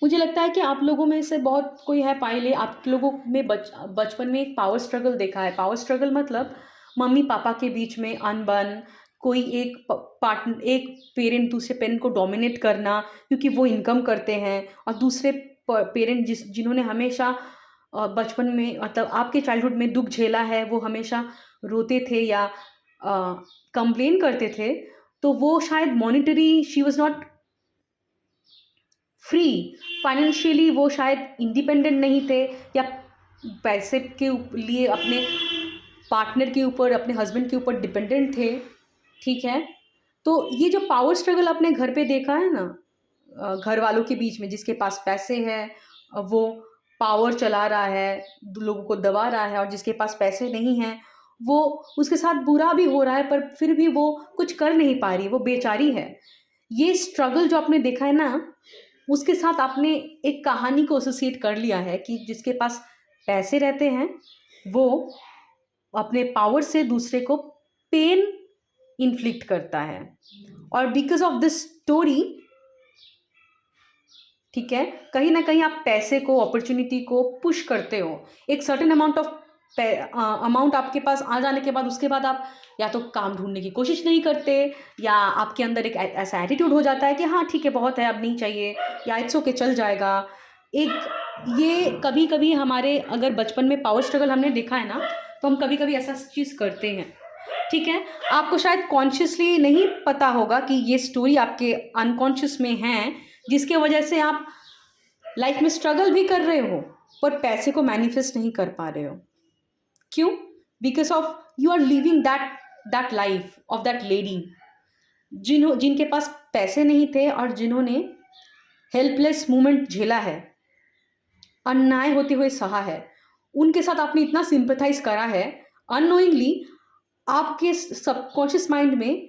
मुझे लगता है कि आप लोगों में से बहुत कोई है पाइले, आप लोगों में बचपन में एक पावर स्ट्रगल देखा है। पावर स्ट्रगल मतलब मम्मी पापा के बीच में अनबन, कोई एक पार्टनर, एक पेरेंट दूसरे पेरेंट को डोमिनेट करना क्योंकि वो इनकम करते हैं, और दूसरे पेरेंट जिन्होंने हमेशा बचपन में मतलब आपके चाइल्डहुड में दुख झेला है, वो हमेशा रोते थे या कंप्लेन करते थे, तो वो शायद monetary she was not free, financially वो शायद इंडिपेंडेंट नहीं थे या पैसे के लिए अपने पार्टनर के ऊपर, अपने हस्बैंड के ऊपर डिपेंडेंट थे, ठीक है। तो ये जो पावर स्ट्रगल आपने घर पे देखा है ना, घर वालों के बीच में, जिसके पास पैसे हैं वो पावर चला रहा है, लोगों को दबा रहा है, और जिसके पास पैसे नहीं हैं वो, उसके साथ बुरा भी हो रहा है पर फिर भी वो कुछ कर नहीं पा रही, वो बेचारी है। ये स्ट्रगल जो आपने देखा है ना, उसके साथ आपने एक कहानी को एसोसिएट कर लिया है कि जिसके पास पैसे रहते हैं वो अपने पावर से दूसरे को पेन इन्फ्लिक्ट करता है। और बिकॉज ऑफ दिस स्टोरी, ठीक है, कहीं ना कहीं आप पैसे को, अपॉर्चुनिटी को पुश करते हो। एक सर्टेन अमाउंट आपके पास आ जाने के बाद उसके बाद आप या तो काम ढूंढने की कोशिश नहीं करते, या आपके अंदर एक ऐसा एटीट्यूड हो जाता है कि हाँ ठीक है बहुत है अब नहीं चाहिए, या इट्स ओके चल जाएगा। एक ये कभी कभी हमारे, अगर बचपन में पावर स्ट्रगल हमने देखा है ना, तो हम कभी कभी ऐसा चीज़ करते हैं, ठीक है। आपको शायद कॉन्शियसली नहीं पता होगा कि ये स्टोरी आपके अनकॉन्शियस में है, जिसके वजह से आप लाइफ में स्ट्रगल भी कर रहे हो पर पैसे को मैनिफेस्ट नहीं कर पा रहे हो। क्यों? Because of you are living that life of that lady जिनके पास पैसे नहीं थे और जिन्होंने हेल्पलेस मोमेंट झेला है, अन्याय होते हुए सहा है। उनके साथ आपने इतना सिंपथाइज करा है, अननोइंगली आपके सबकॉन्शियस माइंड में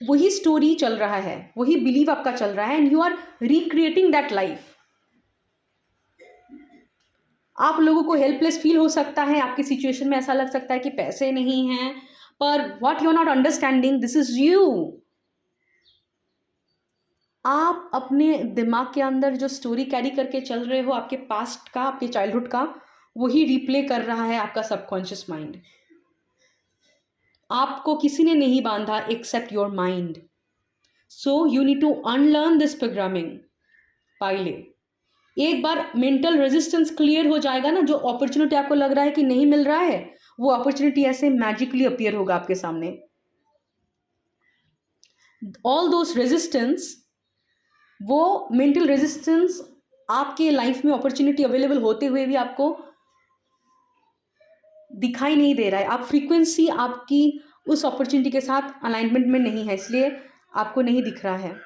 वही स्टोरी चल रहा है, वही बिलीव आपका चल रहा है, and you are recreating that life. आप लोगों को हेल्पलेस फील हो सकता है, आपकी सिचुएशन में ऐसा लग सकता है कि पैसे नहीं हैं, पर what you are not understanding, this is you. आप अपने दिमाग के अंदर जो स्टोरी कैरी करके चल रहे हो, आपके पास्ट का, आपके चाइल्डहुड का, वही रिप्ले कर रहा है आपका सबकॉन्शियस माइंड। आपको किसी ने नहीं बांधा except your mind. So you need to unlearn this programming. पहले एक बार मेंटल रेजिस्टेंस क्लियर हो जाएगा ना, जो अपॉर्चुनिटी आपको लग रहा है कि नहीं मिल रहा है, वो अपॉर्चुनिटी ऐसे मैजिकली अपीयर होगा आपके सामने। ऑल दोस रेजिस्टेंस, वो मेंटल रेजिस्टेंस आपके लाइफ में अपॉर्चुनिटी अवेलेबल होते हुए भी आपको दिखाई नहीं दे रहा है। आप फ्रीक्वेंसी आपकी उस अपॉर्चुनिटी के साथ अलाइनमेंट में नहीं है, इसलिए आपको नहीं दिख रहा है।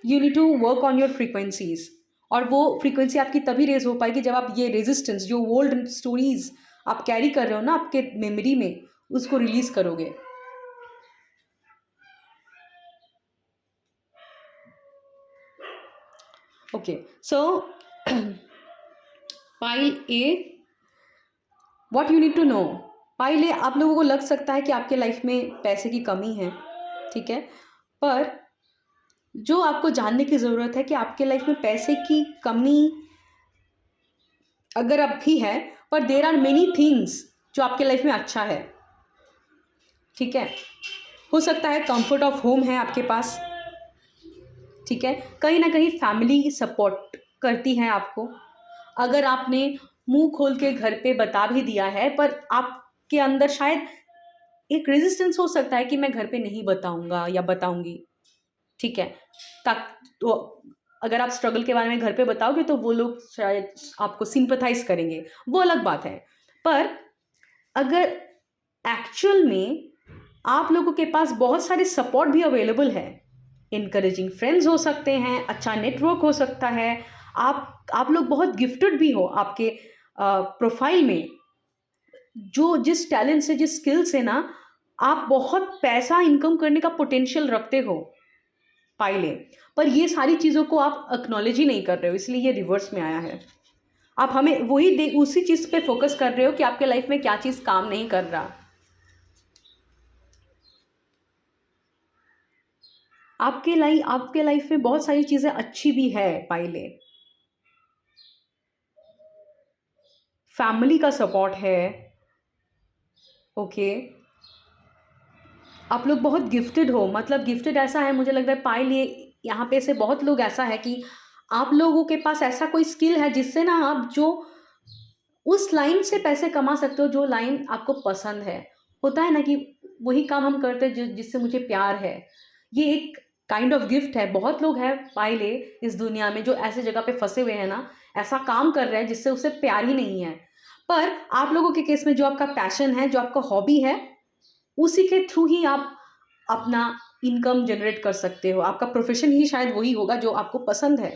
You need to work on your frequencies, और वो फ्रीक्वेंसी आपकी तभी रेज हो पाएगी जब आप ये रेजिस्टेंस, जो ओल्ड स्टोरीज आप कैरी कर रहे हो ना आपके मेमोरी में, उसको रिलीज करोगे। Okay, so pile A, what you need to know. Pile A, आप लोगों को लग सकता है कि आपके लाइफ में पैसे की कमी है, ठीक है, पर जो आपको जानने की ज़रूरत है कि आपके लाइफ में पैसे की कमी अगर अब भी है, पर देर आर मेनी थिंग्स जो आपके लाइफ में अच्छा है, ठीक है। हो सकता है कंफर्ट ऑफ होम है आपके पास, ठीक है, कहीं ना कहीं फैमिली सपोर्ट करती है आपको। अगर आपने मुंह खोल के घर पे बता भी दिया है, पर आपके अंदर शायद एक रेजिस्टेंस हो सकता है कि मैं घर पे नहीं बताऊंगा या बताऊंगी, ठीक है। तो अगर आप स्ट्रगल के बारे में घर पे बताओगे तो वो लोग शायद आपको सिंपथाइज करेंगे, वो अलग बात है। पर अगर एक्चुअल में आप लोगों के पास बहुत सारे सपोर्ट भी अवेलेबल है, इनकरेजिंग फ्रेंड्स हो सकते हैं, अच्छा नेटवर्क हो सकता है, आप लोग बहुत गिफ्टेड भी हो, आपके प्रोफाइल में जो जिस टैलेंट से, जिस स्किल से ना, आप बहुत पैसा इनकम करने का पोटेंशियल रखते हो पाइले, पर ये सारी चीज़ों को आप एक्नॉलेज ही नहीं कर रहे हो, इसलिए ये रिवर्स में आया है। आप हमें वही उसी चीज़ पे फोकस कर रहे हो कि आपके लाइफ में क्या चीज़ काम नहीं कर रहा। आपके लाइफ में बहुत सारी चीज़ें अच्छी भी है पाइले। फैमिली का सपोर्ट है, ओके। आप लोग बहुत गिफ्टेड हो, मतलब गिफ्टेड ऐसा है, मुझे लग रहा है पाइल, ये यहाँ पे से बहुत लोग ऐसा है कि आप लोगों के पास ऐसा कोई स्किल है जिससे ना आप जो उस लाइन से पैसे कमा सकते हो जो लाइन आपको पसंद है। होता है ना कि वही काम हम करते हैं जिससे मुझे प्यार है। ये एक काइंड ऑफ गिफ्ट है। बहुत लोग हैं पाइले इस दुनिया में जो ऐसे जगह पे फंसे हुए हैं ना, ऐसा काम कर रहा है जिससे उसे प्यार ही नहीं है। पर आप लोगों के केस में जो आपका पैशन है, जो आपका हॉबी है, उसी के थ्रू ही आप अपना इनकम जनरेट कर सकते हो। आपका प्रोफेशन ही शायद वही होगा जो आपको पसंद है।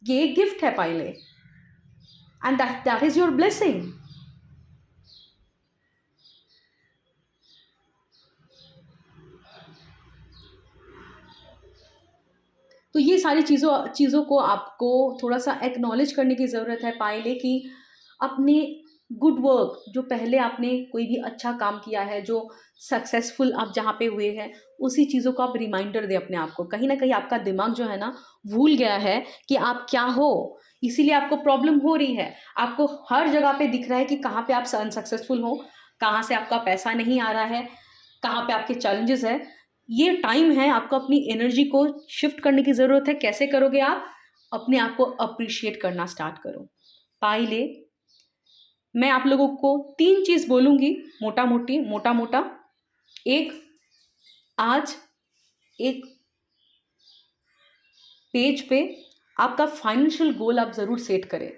ये एक गिफ्ट है पाइले, and that is your blessing. तो ये सारी चीज़ों को आपको थोड़ा सा एक्नॉलेज करने की ज़रूरत है पाइले, कि अपने गुड वर्क, जो पहले आपने कोई भी अच्छा काम किया है, जो सक्सेसफुल आप जहाँ पे हुए हैं, उसी चीज़ों को आप रिमाइंडर दें अपने आप को। कहीं ना कहीं आपका दिमाग जो है ना, भूल गया है कि आप क्या हो, इसीलिए आपको प्रॉब्लम हो रही है। आपको हर जगह पे दिख रहा है कि कहाँ पे आप अनसक्सेसफुल हो, कहाँ से आपका पैसा नहीं आ रहा है, कहाँ पे आपके चैलेंजेस है। ये टाइम है आपको अपनी एनर्जी को शिफ्ट करने की ज़रूरत है। कैसे करोगे आप? अपने आप को अप्रिशिएट करना स्टार्ट करो। पाइले, मैं आप लोगों को 3 चीज़ बोलूँगी, मोटा मोटा। एक, आज एक पेज पे आपका फाइनेंशियल गोल आप ज़रूर सेट करें।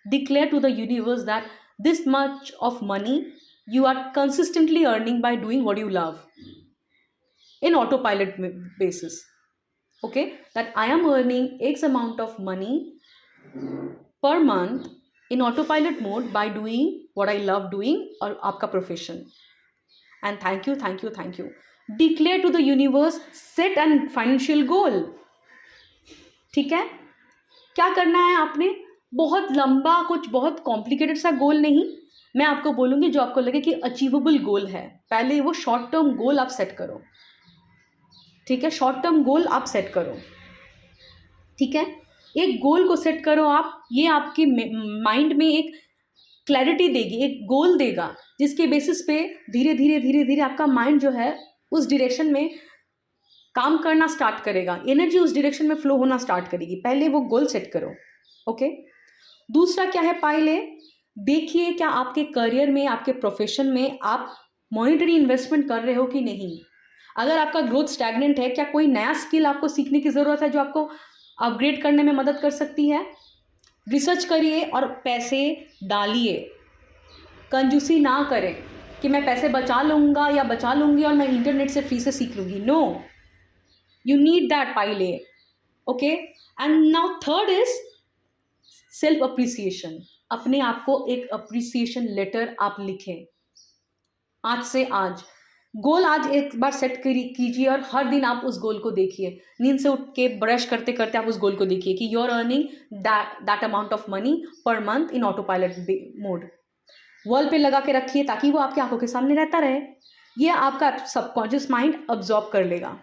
Declare to the universe that this much of money you are consistently earning by doing what you love in autopilot basis. Okay, that I am earning X amount of money per month in autopilot mode by doing what I love doing or आपका profession. And thank you. Declare to the universe, set an financial goal. ठीक है? क्या करना है आपने? बहुत लंबा, कुछ बहुत कॉम्प्लिकेटेड सा गोल नहीं, मैं आपको बोलूँगी जो आपको लगे कि अचीवेबल गोल है। पहले वो शॉर्ट टर्म गोल आप सेट करो। ठीक है, शॉर्ट टर्म गोल आप सेट करो। ठीक है, एक गोल को सेट करो आप। ये आपके माइंड में एक क्लैरिटी देगी, एक गोल देगा, जिसके बेसिस पे धीरे धीरे आपका माइंड जो है उस डायरेक्शन में काम करना स्टार्ट करेगा, एनर्जी उस डायरेक्शन में फ्लो होना स्टार्ट करेगी। पहले वो गोल सेट करो। ओके, दूसरा क्या है पाइले, देखिए क्या आपके करियर में, आपके प्रोफेशन में आप मॉनेटरी इन्वेस्टमेंट कर रहे हो कि नहीं। अगर आपका ग्रोथ स्टैग्नेंट है, क्या कोई नया स्किल आपको सीखने की ज़रूरत है जो आपको अपग्रेड करने में मदद कर सकती है। रिसर्च करिए और पैसे डालिए। कंजूसी ना करें कि मैं पैसे बचा लूँगा या बचा लूँगी और मैं इंटरनेट से फ्री से सीख लूँगी। नो, यू नीड दैट पाइले। Okay, and now third is self appreciation. अपने आप को एक अप्रिसिएशन लेटर आप लिखें। आज से आज गोल आज एक बार सेट कीजिए और हर दिन आप उस गोल को देखिए। नींद से उठ के ब्रश करते करते आप उस गोल को देखिए कि you are earning that amount of money per month in autopilot mode. Wall पे लगा के रखिए ताकि वो आपकी आंखों के सामने रहता रहे। ये आपका सबकॉन्शियस माइंड अब्जॉर्ब कर लेगा।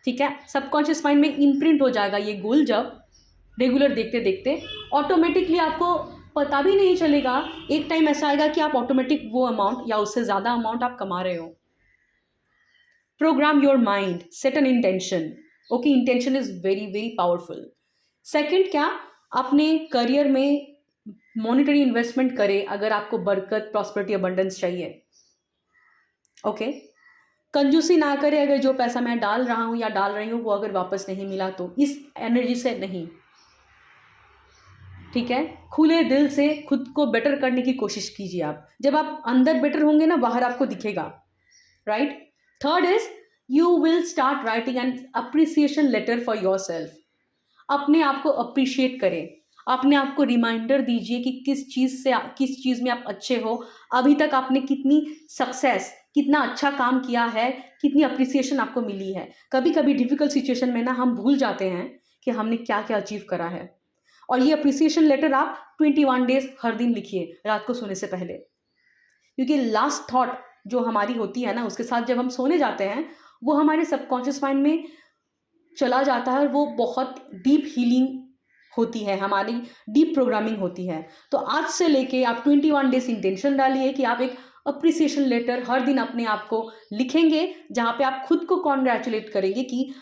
ठीक है, सबकॉन्शियस माइंड में इम्प्रिंट हो जाएगा ये गोल। जब रेगुलर देखते देखते ऑटोमेटिकली आपको पता भी नहीं चलेगा, एक टाइम ऐसा आएगा कि आप ऑटोमेटिक वो अमाउंट या उससे ज़्यादा अमाउंट आप कमा रहे हो। Programme your mind, set an intention. Okay, intention is very very powerful. Second क्या, अपने करियर में मॉनेटरी इन्वेस्टमेंट करें अगर आपको बरकत, प्रॉस्पेरिटी, अबंडेंस चाहिए। ओके, कंजूसी ना करें। अगर जो पैसा मैं डाल रहा हूँ या डाल रही हूँ वो अगर वापस नहीं मिला तो इस एनर्जी से नहीं। ठीक है, खुले दिल से खुद को बेटर करने की कोशिश कीजिए आप। जब आप अंदर बेटर होंगे ना, बाहर आपको दिखेगा। Right. Third is you will start writing an appreciation letter for yourself. अपने आप को अप्रिशिएट करें, अपने आप को रिमाइंडर दीजिए कि किस चीज़ में आप अच्छे हो, अभी तक आपने कितनी सक्सेस, कितना अच्छा काम किया है, कितनी अप्रिसिएशन आपको मिली है। कभी कभी डिफिकल्ट सिचुएशन में ना हम भूल जाते हैं कि हमने क्या क्या अचीव करा है। और ये अप्रिसिएशन लेटर आप 21 डेज हर दिन लिखिए रात को सोने से पहले, क्योंकि लास्ट थॉट जो हमारी होती है ना, उसके साथ जब हम सोने जाते हैं वो हमारे सबकॉन्शियस माइंड में चला जाता है और वो बहुत डीप हीलिंग होती है, हमारी डीप प्रोग्रामिंग होती है। तो आज से लेके आप 21 डेज इंटेंशन डालिए कि आप एक अप्रिसिएशन लेटर हर दिन अपने आप को लिखेंगे, जहाँ पे आप खुद को कॉन्ग्रेचुलेट करेंगे कि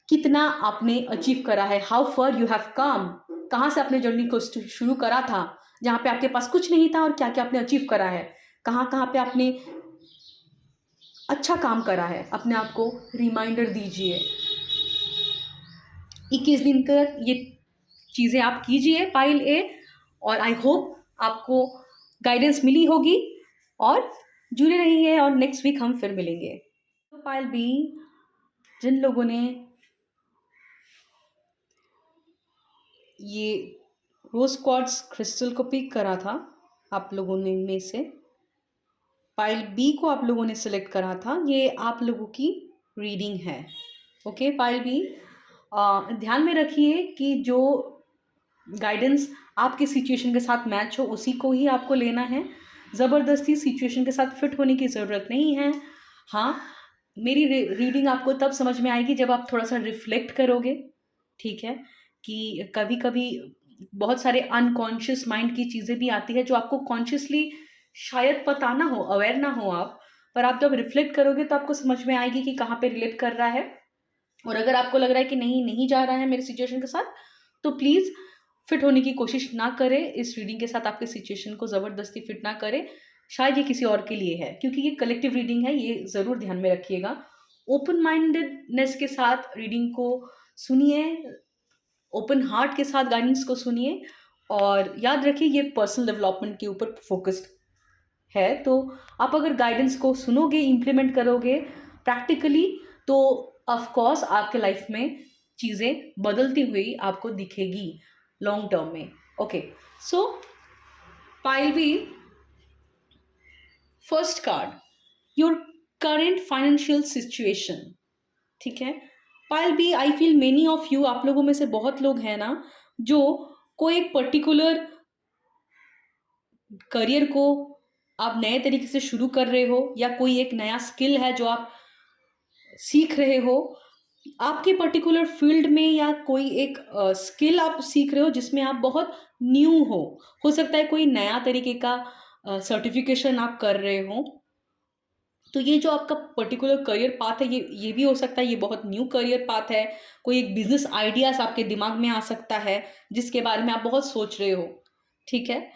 कितना आपने अचीव करा है, how for you have come, कहाँ से आपने जर्नी को शुरू करा था जहाँ पे आपके पास कुछ नहीं था और क्या क्या आपने अचीव करा है, कहाँ कहाँ पे आपने अच्छा काम करा है। अपने आप को रिमाइंडर दीजिए। 21 दिन का ये चीज़ें आप कीजिए पाइल ए, और आई होप आपको गाइडेंस मिली होगी, और जुड़े रहिए और नेक्स्ट वीक हम फिर मिलेंगे। तो पाइल बी, जिन लोगों ने ये रोज क्वार्ट्ज क्रिस्टल को पिक करा था, आप लोगों ने में से पाइल बी को आप लोगों ने सिलेक्ट करा था, ये आप लोगों की रीडिंग है। ओके पाइल बी, ध्यान में रखिए कि जो गाइडेंस आपके सिचुएशन के साथ मैच हो उसी को ही आपको लेना है। ज़बरदस्ती सिचुएशन के साथ फिट होने की ज़रूरत नहीं है। हाँ, मेरी रीडिंग आपको तब समझ में आएगी जब आप थोड़ा सा रिफ्लेक्ट करोगे, ठीक है, कि कभी कभी बहुत सारे अनकॉन्शियस माइंड की चीज़ें भी आती है जो आपको कॉन्शियसली शायद पता ना हो, अवेयर ना हो आप, पर आप जब रिफ्लेक्ट करोगे तो आपको समझ में आएगी कि कहाँ पे रिलेट कर रहा है। और अगर आपको लग रहा है कि नहीं नहीं जा रहा है मेरे सिचुएशन के साथ, तो प्लीज़ फिट होने की कोशिश ना करें इस रीडिंग के साथ, आपके सिचुएशन को ज़बरदस्ती फिट ना करें। शायद ये किसी और के लिए है, क्योंकि ये कलेक्टिव रीडिंग है, ये ज़रूर ध्यान में रखिएगा। ओपन माइंडेडनेस के साथ रीडिंग को सुनिए, ओपन हार्ट के साथ गाइडेंस को सुनिए, और याद रखिए ये पर्सनल डेवलपमेंट के ऊपर फोकस्ड है। तो आप अगर गाइडेंस को सुनोगे, इम्प्लीमेंट करोगे प्रैक्टिकली, तो ऑफ कोर्स आपके लाइफ में चीज़ें बदलती हुई आपको दिखेगी लॉन्ग टर्म में। Okay, so pile B, first card, your current financial situation, ठीक है। Pile B, I feel many of you, आप लोगों में से बहुत लोग हैं ना जो कोई एक पर्टिकुलर करियर को आप नए तरीके से शुरू कर रहे हो, या कोई एक नया स्किल है जो आप सीख रहे हो आपके पर्टिकुलर फील्ड में, या कोई एक स्किल आप सीख रहे हो जिसमें आप बहुत न्यू हो सकता है कोई नया तरीके का सर्टिफिकेशन आप कर रहे हो। तो ये जो आपका पर्टिकुलर करियर पाथ है, ये भी हो सकता है ये बहुत न्यू करियर पाथ है। कोई एक बिजनेस आइडियाज आपके दिमाग में आ सकता है जिसके बारे में आप बहुत सोच रहे हो, ठीक है।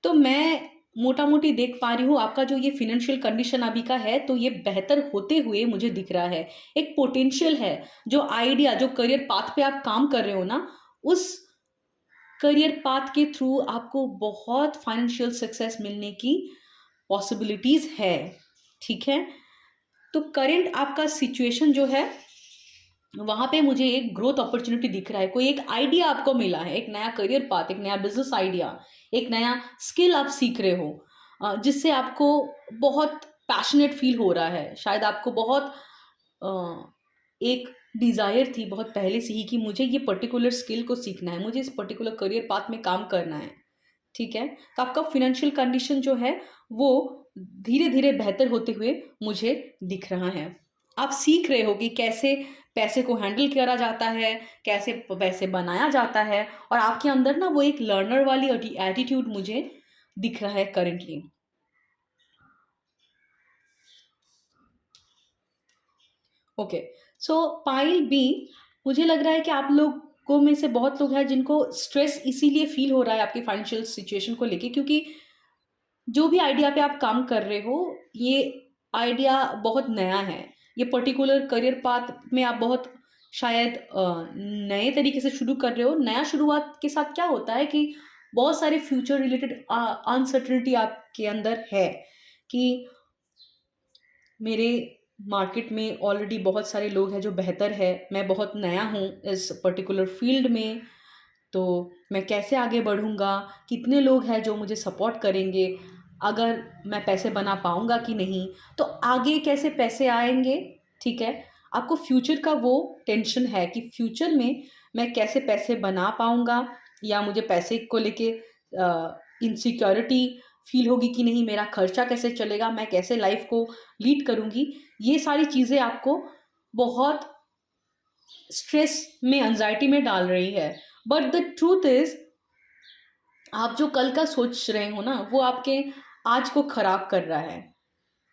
तो मैं मोटा मोटी देख पा रही हूँ आपका जो ये फिनेंशियल कंडीशन अभी का है, तो ये बेहतर होते हुए मुझे दिख रहा है। एक पोटेंशियल है, जो आइडिया, जो करियर पाथ पे आप काम कर रहे हो ना, उस करियर पाथ के थ्रू आपको बहुत फाइनेंशियल सक्सेस मिलने की पॉसिबिलिटीज है, ठीक है। तो करेंट आपका सिचुएशन जो है वहाँ पे मुझे एक ग्रोथ अपॉर्चुनिटी दिख रहा है, कोई एक आइडिया आपको मिला है, एक नया करियर पाथ, एक नया बिजनेस आइडिया, एक नया स्किल आप सीख रहे हो, जिससे आपको बहुत पैशनेट फील हो रहा है। शायद आपको बहुत एक डिज़ायर थी बहुत पहले से ही कि मुझे ये पर्टिकुलर स्किल को सीखना है, मुझे इस पर्टिकुलर करियर पाथ में काम करना है, ठीक है। तो आपका फिनेंशियल कंडीशन जो है वो धीरे धीरे बेहतर होते हुए मुझे दिख रहा है। आप सीख रहे हो कि कैसे पैसे को हैंडल करा जाता है, कैसे पैसे बनाया जाता है, और आपके अंदर ना वो एक लर्नर वाली एटीट्यूड मुझे दिख रहा है currently. Okay, so pile B, मुझे लग रहा है कि आप लोगों में से बहुत लोग हैं जिनको स्ट्रेस इसीलिए फील हो रहा है आपकी फाइनेंशियल सिचुएशन को लेके, क्योंकि जो भी आइडिया पे आप काम कर रहे हो ये आइडिया बहुत नया है। ये पर्टिकुलर करियर पाथ में आप बहुत शायद नए तरीके से शुरू कर रहे हो। नया शुरुआत के साथ क्या होता है कि बहुत सारे फ्यूचर रिलेटेड अनसर्टेनिटी आपके अंदर है, कि मेरे मार्केट में ऑलरेडी बहुत सारे लोग हैं जो बेहतर है, मैं बहुत नया हूँ इस पर्टिकुलर फील्ड में, तो मैं कैसे आगे बढ़ूँगा, कितने लोग हैं जो मुझे सपोर्ट करेंगे, अगर मैं पैसे बना पाऊँगा कि नहीं, तो आगे कैसे पैसे आएंगे, ठीक है। आपको फ्यूचर का वो टेंशन है कि फ्यूचर में मैं कैसे पैसे बना पाऊँगा, या मुझे पैसे को लेके इनसिक्योरिटी फील होगी कि नहीं, मेरा खर्चा कैसे चलेगा, मैं कैसे लाइफ को लीड करूँगी। ये सारी चीज़ें आपको बहुत स्ट्रेस में, एंजाइटी में डाल रही है। बट द ट्रूथ इज, आप जो कल का सोच रहे हो ना वो आपके आज को खराब कर रहा है।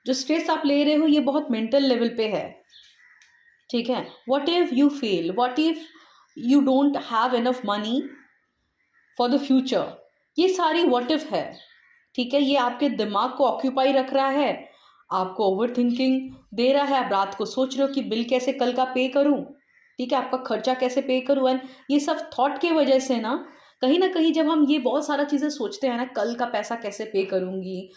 जो स्ट्रेस आप ले रहे हो ये बहुत मेंटल लेवल पे है, ठीक है। What if you fail, what if you don't have enough money for the future, ये सारी व्हाट इफ है, ठीक है। ये आपके दिमाग को ऑक्यूपाई रख रहा है, आपको ओवर थिंकिंग दे रहा है। आप रात को सोच रहे हो कि बिल कैसे कल का पे करूं, ठीक है, आपका खर्चा कैसे पे करूँ, एंड ये सब थॉट के वजह से ना कहीं जब हम ये बहुत सारा चीज़ें सोचते हैं ना, कल का पैसा कैसे पे करूँगी,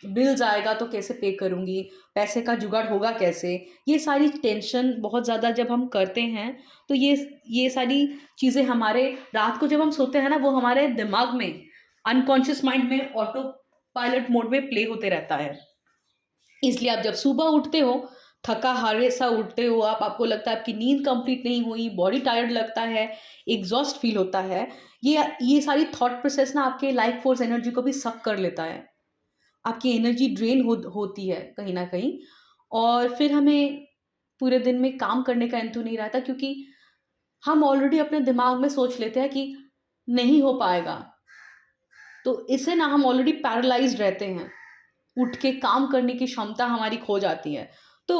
बिल्स आएगा तो कैसे पे करूँगी, पैसे का जुगाड़ होगा कैसे, ये सारी टेंशन बहुत ज़्यादा जब हम करते हैं, तो ये सारी चीज़ें हमारे रात को जब हम सोते हैं ना, वो हमारे दिमाग में, अनकॉन्शियस माइंड में ऑटो पायलट मोड में प्ले होते रहता है। इसलिए आप जब सुबह उठते हो, थका हारे सा उठते हो आप, आपको लगता है आपकी नींद कंप्लीट नहीं हुई, बॉडी टायर्ड लगता है, एग्जॉस्ट फील होता है। ये सारी थॉट प्रोसेस ना आपके लाइफ फोर्स एनर्जी को भी सक कर लेता है। आपकी एनर्जी ड्रेन होती है कहीं न कहीं, और फिर हमें पूरे दिन में काम करने का एंथु नहीं रहता, क्योंकि हम ऑलरेडी अपने दिमाग में सोच लेते हैं कि नहीं हो पाएगा। तो इससे ना हम ऑलरेडी पैरालाइज़्ड रहते हैं। उठ के काम करने की क्षमता हमारी खो जाती है। तो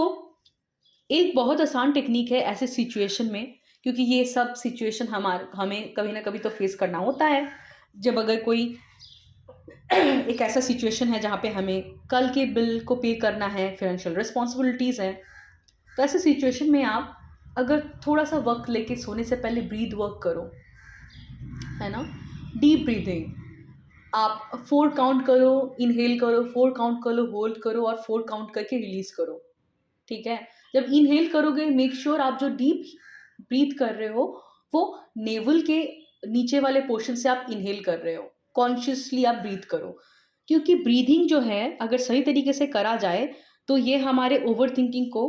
एक बहुत आसान टेक्नीक है ऐसे सिचुएशन में, क्योंकि ये सब सिचुएशन हमें कभी ना कभी तो फेस करना होता है। जब अगर कोई एक ऐसा सिचुएशन है जहाँ पे हमें कल के बिल को पे करना है, फाइनेंशियल रिस्पॉन्सिबिलिटीज़ हैं, तो ऐसे सिचुएशन में आप अगर थोड़ा सा वक्त लेके सोने से पहले ब्रीथ वर्क करो, है ना, डीप ब्रीदिंग। आप 4 काउंट करो, इनहेल करो, 4 काउंट करो, होल्ड करो, और 4 काउंट करके रिलीज़ करो, ठीक है? जब इनहेल करोगे, मेक श्योर आप जो डीप ब्रीथ कर रहे हो, वो नेवल के नीचे वाले पोर्शन से आप इनहेल कर रहे हो। कॉन्शियसली आप ब्रीथ करो, क्योंकि ब्रीथिंग जो है अगर सही तरीके से करा जाए, तो ये हमारे ओवरथिंकिंग को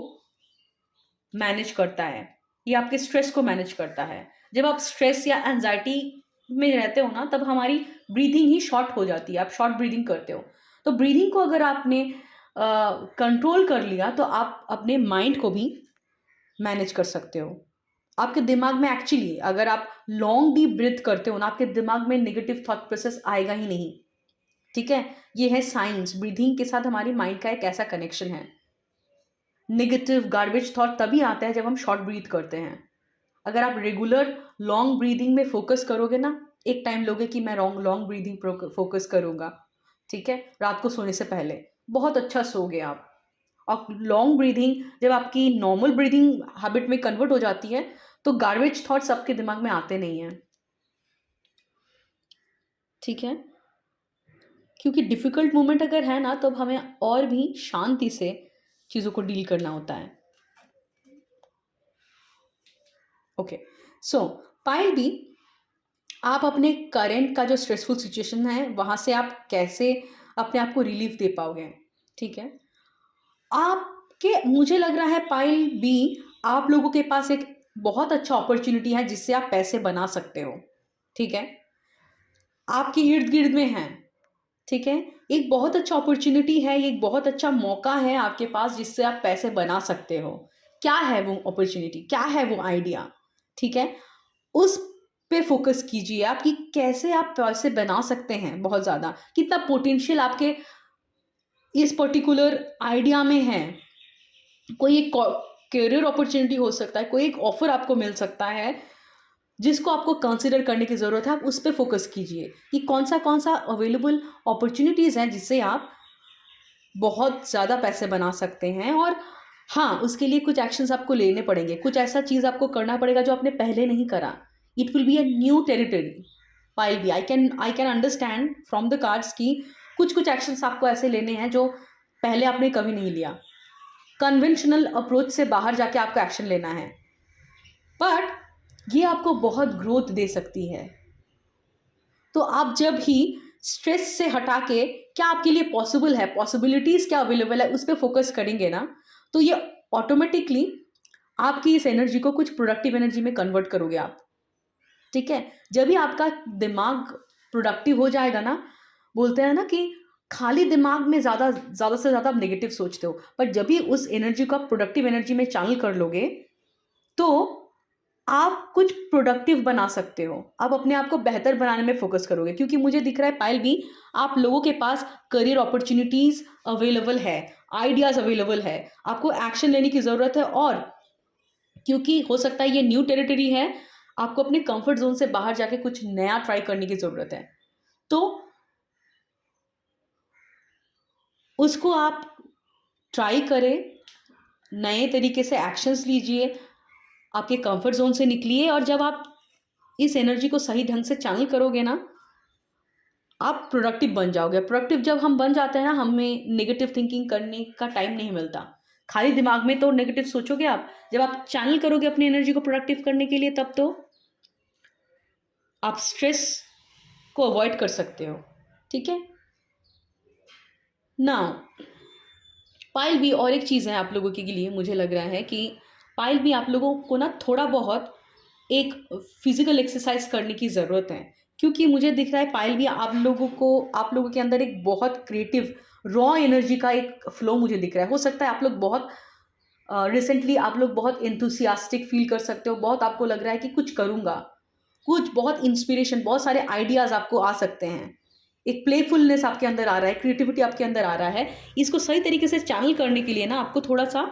मैनेज करता है, ये आपके स्ट्रेस को मैनेज करता है। जब आप स्ट्रेस या एंजाइटी में रहते हो ना, तब हमारी ब्रीथिंग ही शॉर्ट हो जाती है, आप शॉर्ट ब्रीथिंग करते हो। तो ब्रीथिंग को अगर आपने कंट्रोल कर लिया, तो आप अपने माइंड को भी मैनेज कर सकते हो। आपके दिमाग में एक्चुअली अगर आप लॉन्ग डीप ब्रीथ करते हो ना, आपके दिमाग में नेगेटिव थॉट प्रोसेस आएगा ही नहीं, ठीक है? ये है साइंस, ब्रीथिंग के साथ हमारी माइंड का एक ऐसा कनेक्शन है। नेगेटिव गार्बेज थॉट तभी आता है जब हम शॉर्ट ब्रीथ करते हैं। अगर आप रेगुलर लॉन्ग ब्रीदिंग में फोकस करोगे ना, एक टाइम लोगे कि मैं लॉन्ग लॉन्ग ब्रीदिंग फोकस करूँगा, ठीक है? रात को सोने से पहले, बहुत अच्छा सोओगे आप। और लॉन्ग ब्रीदिंग जब आपकी नॉर्मल ब्रीदिंग हैबिट में कन्वर्ट हो जाती है, तो गार्बेज थॉट्स आपके दिमाग में आते नहीं हैं, ठीक है? क्योंकि डिफ़िकल्ट मोमेंट अगर है ना, तब हमें और भी शांति से चीज़ों को डील करना होता है। ओके, सो पाइल बी, आप अपने करंट का जो स्ट्रेसफुल सिचुएशन है, वहाँ से आप कैसे अपने आप को रिलीफ दे पाओगे, ठीक है? आपके मुझे लग रहा है पाइल बी, आप लोगों के पास एक बहुत अच्छा अपॉर्च्युनिटी है जिससे आप पैसे बना सकते हो, ठीक है? आपके इर्द-गिर्द में हैं, ठीक है? एक बहुत अच्छा अपॉर्च्युनिटी है, ये एक बहुत अच्छा मौका है आपके पास जिससे आप पैसे बना सकते हो। क्या है वो अपॉर्च्युनिटी? क्या है वो आइडिया? ठीक है? उस पे फ़ोकस कीजिए आप कि कैसे आप पैसे बना सकते हैं बहुत ज़्यादा। कितना पोटेंशियल आपके इस पर्टिकुलर आइडिया में है। कोई एक करियर अपॉर्च्युनिटी हो सकता है, कोई एक ऑफ़र आपको मिल सकता है, जिसको आपको कंसिडर करने की ज़रूरत है। आप उस पे फ़ोकस कीजिए कि कौन-सा अवेलेबल अपॉर्च्युनिटीज़ हैं जिससे आप बहुत ज़्यादा पैसे बना सकते हैं। और हाँ, उसके लिए कुछ एक्शंस आपको लेने पड़ेंगे, कुछ ऐसा चीज़ आपको करना पड़ेगा जो आपने पहले नहीं करा। It will be a new territory. Pile B, I can understand from the cards कि कुछ-कुछ एक्शंस आपको ऐसे लेने हैं जो पहले आपने कभी नहीं लिया। कन्वेंशनल अप्रोच से बाहर जाके आपको एक्शन लेना है। बट ये आपको बहुत ग्रोथ दे सकती है। तो आप जब ही स्ट्रेस से हटा के क्या आपके लिए पॉसिबल है, पॉसिबिलिटीज़ क्या अवेलेबल है, उस पे फ़ोकस करेंगे ना, तो ये ऑटोमेटिकली आपकी इस एनर्जी को कुछ प्रोडक्टिव एनर्जी में कन्वर्ट करोगे आप, ठीक है? जब भी आपका दिमाग प्रोडक्टिव हो जाएगा ना, बोलते हैं ना कि खाली दिमाग में ज़्यादा से ज़्यादा आप नेगेटिव सोचते हो, पर जब भी उस एनर्जी को आप प्रोडक्टिव एनर्जी में चैनल कर लोगे, तो आप कुछ प्रोडक्टिव बना सकते हो। आप अपने आप को बेहतर बनाने में फ़ोकस करोगे, क्योंकि मुझे दिख रहा है पायल भी, आप लोगों के पास करियर अपॉर्च्युनिटीज़ अवेलेबल है, आइडियाज़ अवेलेबल है। आपको एक्शन लेने की ज़रूरत है, और क्योंकि हो सकता है ये न्यू टेरिटरी है, आपको अपने कंफर्ट ज़ोन से बाहर जाके कुछ नया ट्राई करने की ज़रूरत है। तो उसको आप ट्राई करें, नए तरीके से एक्शंस लीजिए, आपके कंफर्ट जोन से निकलिए, और जब आप इस एनर्जी को सही ढंग से चैनल करोगे ना, आप प्रोडक्टिव बन जाओगे। प्रोडक्टिव जब हम बन जाते हैं ना, हमें नेगेटिव थिंकिंग करने का टाइम नहीं मिलता। खाली दिमाग में तो नेगेटिव सोचोगे आप, जब आप चैनल करोगे अपनी एनर्जी को प्रोडक्टिव करने के लिए, तब तो आप स्ट्रेस को अवॉइड कर सकते हो। ठीक है ना। पायल भी और एक चीज़ है आप लोगों के लिए, मुझे लग रहा है कि पायल भी आप लोगों को ना थोड़ा बहुत एक फिजिकल एक्सरसाइज करने की ज़रूरत है, क्योंकि मुझे दिख रहा है पायल भी आप लोगों के अंदर एक बहुत क्रिएटिव रॉ एनर्जी का एक फ्लो मुझे दिख रहा है। हो सकता है आप लोग बहुत रिसेंटली आप लोग बहुत एंथुसियास्टिक फील कर सकते हो, बहुत आपको लग रहा है कि कुछ करूँगा, कुछ बहुत इंस्पिरेशन, बहुत सारे आइडियाज़ आपको आ सकते हैं, एक प्लेफुलनेस आपके अंदर आ रहा है, क्रिएटिविटी आपके अंदर आ रहा है। इसको सही तरीके से चैनल करने के लिए ना आपको थोड़ा सा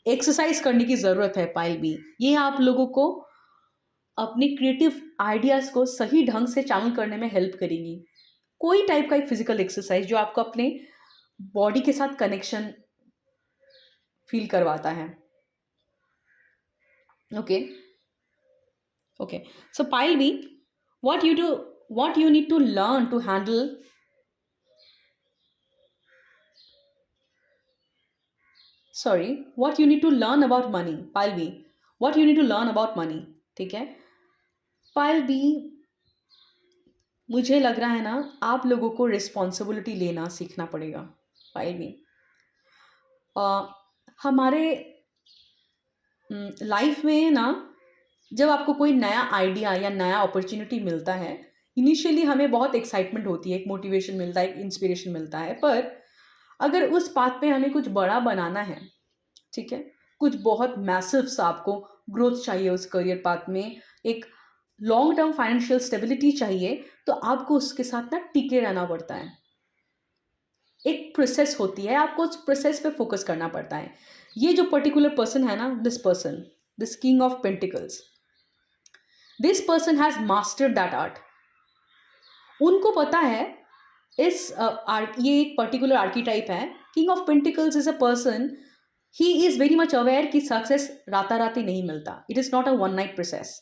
एक्सरसाइज करने की ज़रूरत है। पायल भी ये आप लोगों को अपने क्रिएटिव आइडियाज़ को सही ढंग से चैनल करने में हेल्प करेगी। कोई टाइप का एक फिजिकल एक्सरसाइज जो आपको अपने बॉडी के साथ कनेक्शन फील करवाता है। ओके ओके, सो पायल भी what you need to learn to handle what you need to learn about money, पायल भी what you need to learn about money। ठीक है पायल भी, मुझे लग रहा है ना आप लोगों को रिस्पॉन्सिबिलिटी लेना सीखना पड़ेगा। पायल भी हमारे लाइफ में ना, जब आपको कोई नया आइडिया या नया अपॉर्चुनिटी मिलता है, इनिशियली हमें बहुत एक्साइटमेंट होती है, एक मोटिवेशन मिलता है, एक इंस्पिरेशन मिलता है। पर अगर उस पाथ पे हमें कुछ बड़ा बनाना है, ठीक है, कुछ बहुत मैसिव सा आपको ग्रोथ चाहिए उस करियर पाथ में, एक लॉन्ग टर्म फाइनेंशियल स्टेबिलिटी चाहिए, तो आपको उसके साथ ना टिके रहना पड़ता है। एक प्रोसेस होती है, आपको उस प्रोसेस पे फोकस करना पड़ता है। ये जो पर्टिकुलर पर्सन है ना, this king of pentacles, this person has mastered that art. उनको पता है इस ये एक पर्टिकुलर आर्कीटाइप है। King of pentacles is a person, he is very much aware कि सक्सेस राताराती नहीं मिलता। It is not a one night process.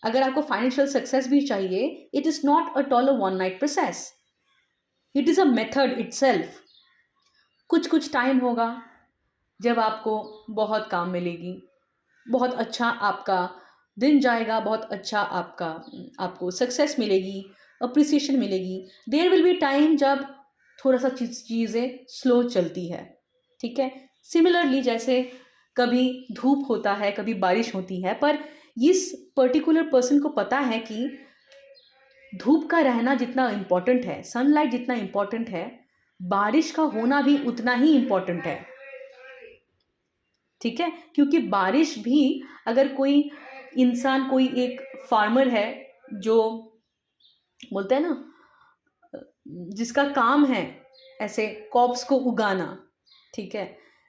अगर आपको फाइनेंशियल सक्सेस भी चाहिए, it is not at all a one night process, it is a method itself. कुछ कुछ टाइम होगा जब आपको बहुत काम मिलेगी, बहुत अच्छा आपका दिन जाएगा, बहुत अच्छा आपको सक्सेस मिलेगी, अप्रिसिएशन मिलेगी। देयर विल बी टाइम जब थोड़ा सा चीज़ें स्लो चलती है। ठीक है, सिमिलरली जैसे कभी धूप होता है, कभी बारिश होती है, पर इस पर्टिकुलर पर्सन को पता है कि धूप का रहना जितना इम्पोर्टेंट है, सनलाइट जितना इम्पोर्टेंट है, बारिश का होना भी उतना ही इम्पोर्टेंट है। ठीक है, क्योंकि बारिश भी, अगर कोई इंसान, कोई एक फार्मर है जो बोलते हैं ना, जिसका काम है ऐसे क्रॉप्स को उगाना, ठीक है,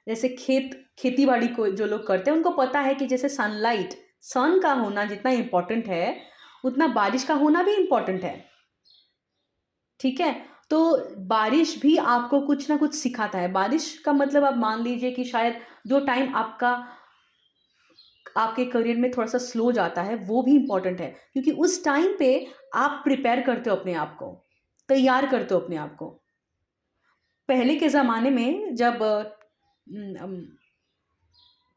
जैसे खेती बाड़ी को जो लोग करते हैं, उनको पता है कि जैसे सन का होना जितना इम्पोर्टेंट है, उतना बारिश का होना भी इम्पोर्टेंट है। ठीक है, तो बारिश भी आपको कुछ ना कुछ सिखाता है। बारिश का मतलब आप मान लीजिए कि शायद जो टाइम आपके करियर में थोड़ा सा स्लो जाता है, वो भी इम्पोर्टेंट है, क्योंकि उस टाइम पे आप प्रिपेयर करते हो अपने आप को, तैयार करते हो अपने आप को। पहले के ज़माने में जब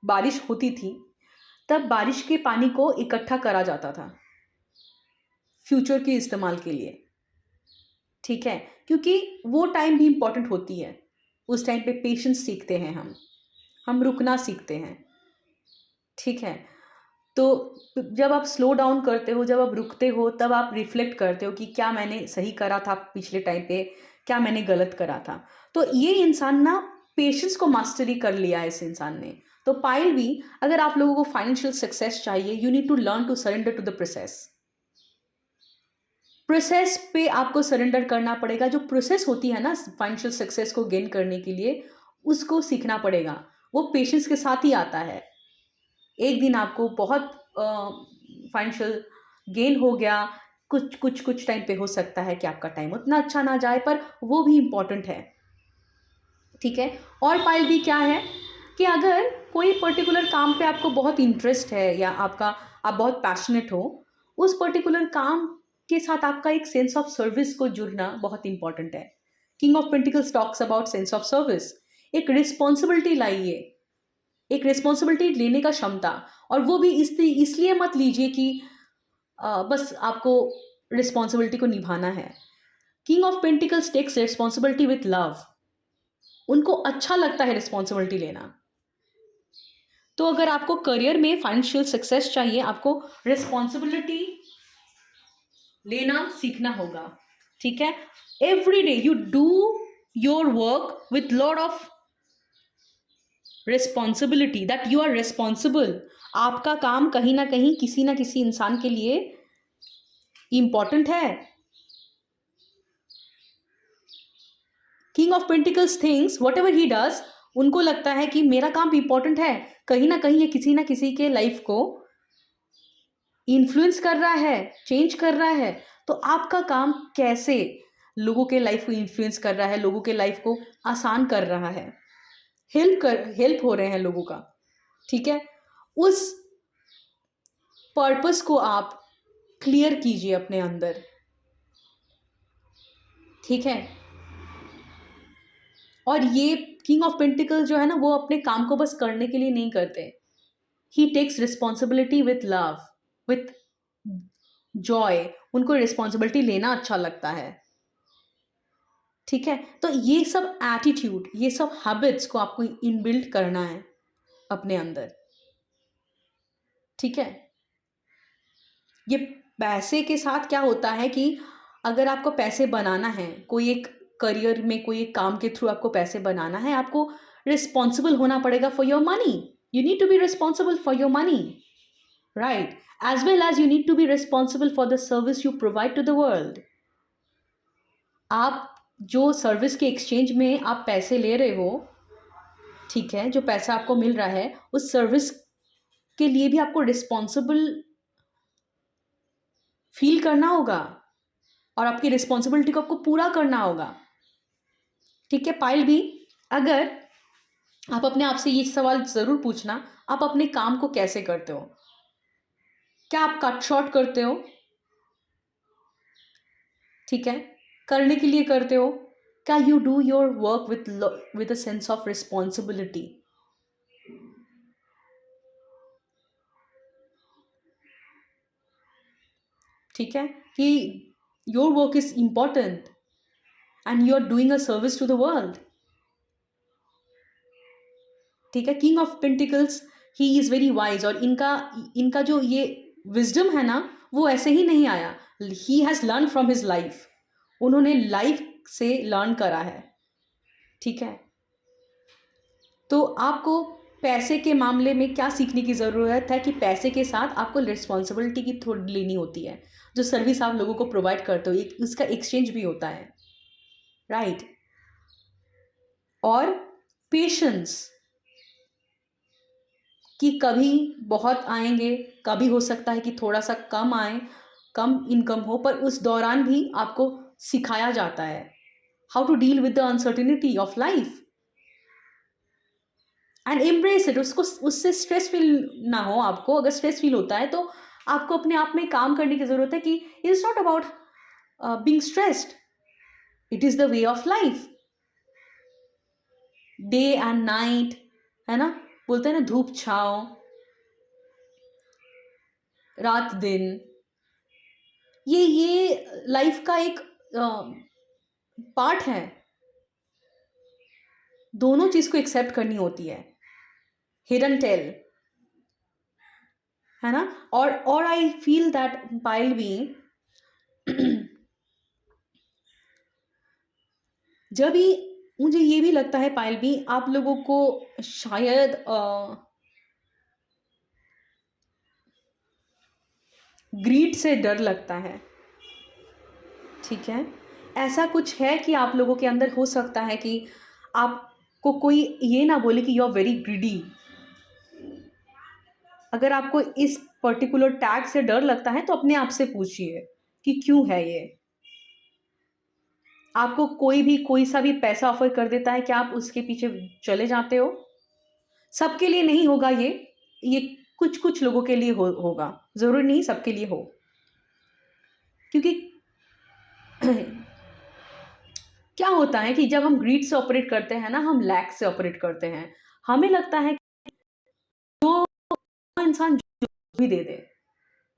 बारिश होती थी, तब बारिश के पानी को इकट्ठा करा जाता था फ्यूचर के इस्तेमाल के लिए। ठीक है, क्योंकि वो टाइम भी इम्पोर्टेंट होती है। उस टाइम पे पेशेंस सीखते हैं, हम रुकना सीखते हैं। ठीक है, तो जब आप स्लो डाउन करते हो, जब आप रुकते हो, तब आप रिफ्लेक्ट करते हो कि क्या मैंने सही करा था पिछले टाइम पे, क्या मैंने गलत करा था। तो ये इंसान ना पेशेंस को मास्टरी कर लिया है इस इंसान ने। तो पायल भी, अगर आप लोगों को फाइनेंशियल सक्सेस चाहिए, you need to learn to surrender to the process पे आपको सरेंडर करना पड़ेगा। जो प्रोसेस होती है ना फाइनेंशियल सक्सेस को गेन करने के लिए, उसको सीखना पड़ेगा। वो पेशेंस के साथ ही आता है। एक दिन आपको बहुत फाइनेंशियल गेन हो गया, कुछ टाइम पे हो सकता है कि आपका टाइम उतना अच्छा ना जाए, पर वो भी इम्पोर्टेंट है। ठीक है, और पायल भी क्या है, कि अगर कोई पर्टिकुलर काम पे आपको बहुत इंटरेस्ट है या आप बहुत पैशनेट हो, उस पर्टिकुलर काम के साथ आपका एक सेंस ऑफ सर्विस को जुड़ना बहुत इंपॉर्टेंट है। King of pentacles talks about sense of service. एक रिस्पॉन्सिबिलिटी लाइए, एक रिस्पॉन्सिबिलिटी लेने का क्षमता, और वो भी इसलिए मत लीजिए कि बस आपको रिस्पॉन्सिबिलिटी को निभाना है। King of pentacles takes responsibility with love. उनको अच्छा लगता है रिस्पॉन्सिबिलिटी लेना। तो अगर आपको करियर में फाइनेंशियल सक्सेस चाहिए, आपको रिस्पॉन्सिबिलिटी लेना सीखना होगा। ठीक है, every day you do your work with lot of responsibility, that you are responsible. आपका काम कहीं ना किसी इंसान के लिए इंपॉर्टेंट है। King of pentacles things what ever he does, उनको लगता है कि मेरा काम इंपॉर्टेंट है, कहीं ना कहीं ये किसी ना किसी के लाइफ को इन्फ्लुएंस कर रहा है, चेंज कर रहा है। तो आपका काम कैसे लोगों के लाइफ को इन्फ्लुएंस कर रहा है, लोगों के लाइफ को आसान कर रहा है, हेल्प हो रहे हैं लोगों का। ठीक है, उस पर्पस को आप क्लियर कीजिए अपने अंदर। ठीक है, और ये किंग ऑफ पेंटिकल जो है ना, वो अपने काम को बस करने के लिए नहीं करते। He takes responsibility with love, with joy. उनको रिस्पॉन्सिबिलिटी लेना अच्छा लगता है। ठीक है, तो ये सब एटीट्यूड, ये सब हैबिट्स को आपको इनबिल्ड करना है अपने अंदर। ठीक है, ये पैसे के साथ क्या होता है कि अगर आपको पैसे बनाना है, कोई एक करियर में कोई एक काम के थ्रू आपको पैसे बनाना है, आपको रिस्पॉन्सिबल होना पड़ेगा for your money. You need to be responsible for your money, right, as well as you need to be responsible for the service you provide to the world. आप जो सर्विस के exchange में आप पैसे ले रहे हो, ठीक है, जो पैसा आपको मिल रहा है, उस सर्विस के लिए भी आपको रिस्पॉन्सिबल फील करना होगा और आपकी रिस्पॉन्सिबिलिटी को आपको पूरा करना होगा। ठीक है, पायल भी, अगर आप अपने आप से ये सवाल ज़रूर पूछना, आप अपने काम को कैसे करते हो? क्या आप कट शॉर्ट करते हो? ठीक है, करने के लिए करते हो? क्या you do your work with a sense of responsibility? ठीक है, कि your work is important and you are doing a service to the world. ठीक है, king of pentacles he is very wise, और इनका जो ये विजडम है ना, वो ऐसे ही नहीं आया। He has learn from his life. उन्होंने लाइफ से लर्न करा है। ठीक है, तो आपको पैसे के मामले में क्या सीखने की ज़रूरत है कि पैसे के साथ आपको रिस्पॉन्सिबिलिटी की थोड़ी लेनी होती है। जो सर्विस आप लोगों को प्रोवाइड करते हो, एक उसका एक्सचेंज भी होता है, राइट। और पेशेंस, कि कभी बहुत आएंगे, कभी हो सकता है कि थोड़ा सा कम आए, कम इनकम हो, पर उस दौरान भी आपको सिखाया जाता है how to deal with the uncertainty of life and embrace it. उससे स्ट्रेस फील ना हो आपको। अगर स्ट्रेस फील होता है तो आपको अपने आप में काम करने की ज़रूरत है कि it is not about being stressed, it is the way of life. Day and night, है ना, बोलते हैं ना, धूप छाओ, रात दिन, ये लाइफ का एक पार्ट है। दोनों चीज़ को एक्सेप्ट करनी होती है, हिडन टेल, है ना। और आई फील दैट पायल भी, जब भी मुझे ये भी लगता है पायल भी, आप लोगों को शायद ग्रीड से डर लगता है। ठीक है, ऐसा कुछ है कि आप लोगों के अंदर हो सकता है कि आपको कोई ये ना बोले कि यू आर वेरी ग्रीडी। अगर आपको इस पर्टिकुलर टैग से डर लगता है तो अपने आप से पूछिए कि क्यों है ये। आपको कोई सा भी पैसा ऑफर कर देता है, क्या आप उसके पीछे चले जाते हो? सबके लिए नहीं होगा ये कुछ कुछ लोगों के लिए होगा, ज़रूरी नहीं सबके लिए हो। क्योंकि क्या होता है कि जब हम ग्रीड से ऑपरेट करते हैं ना, हम लैक से ऑपरेट करते हैं। हमें लगता है कि वो इंसान जो भी दे दे,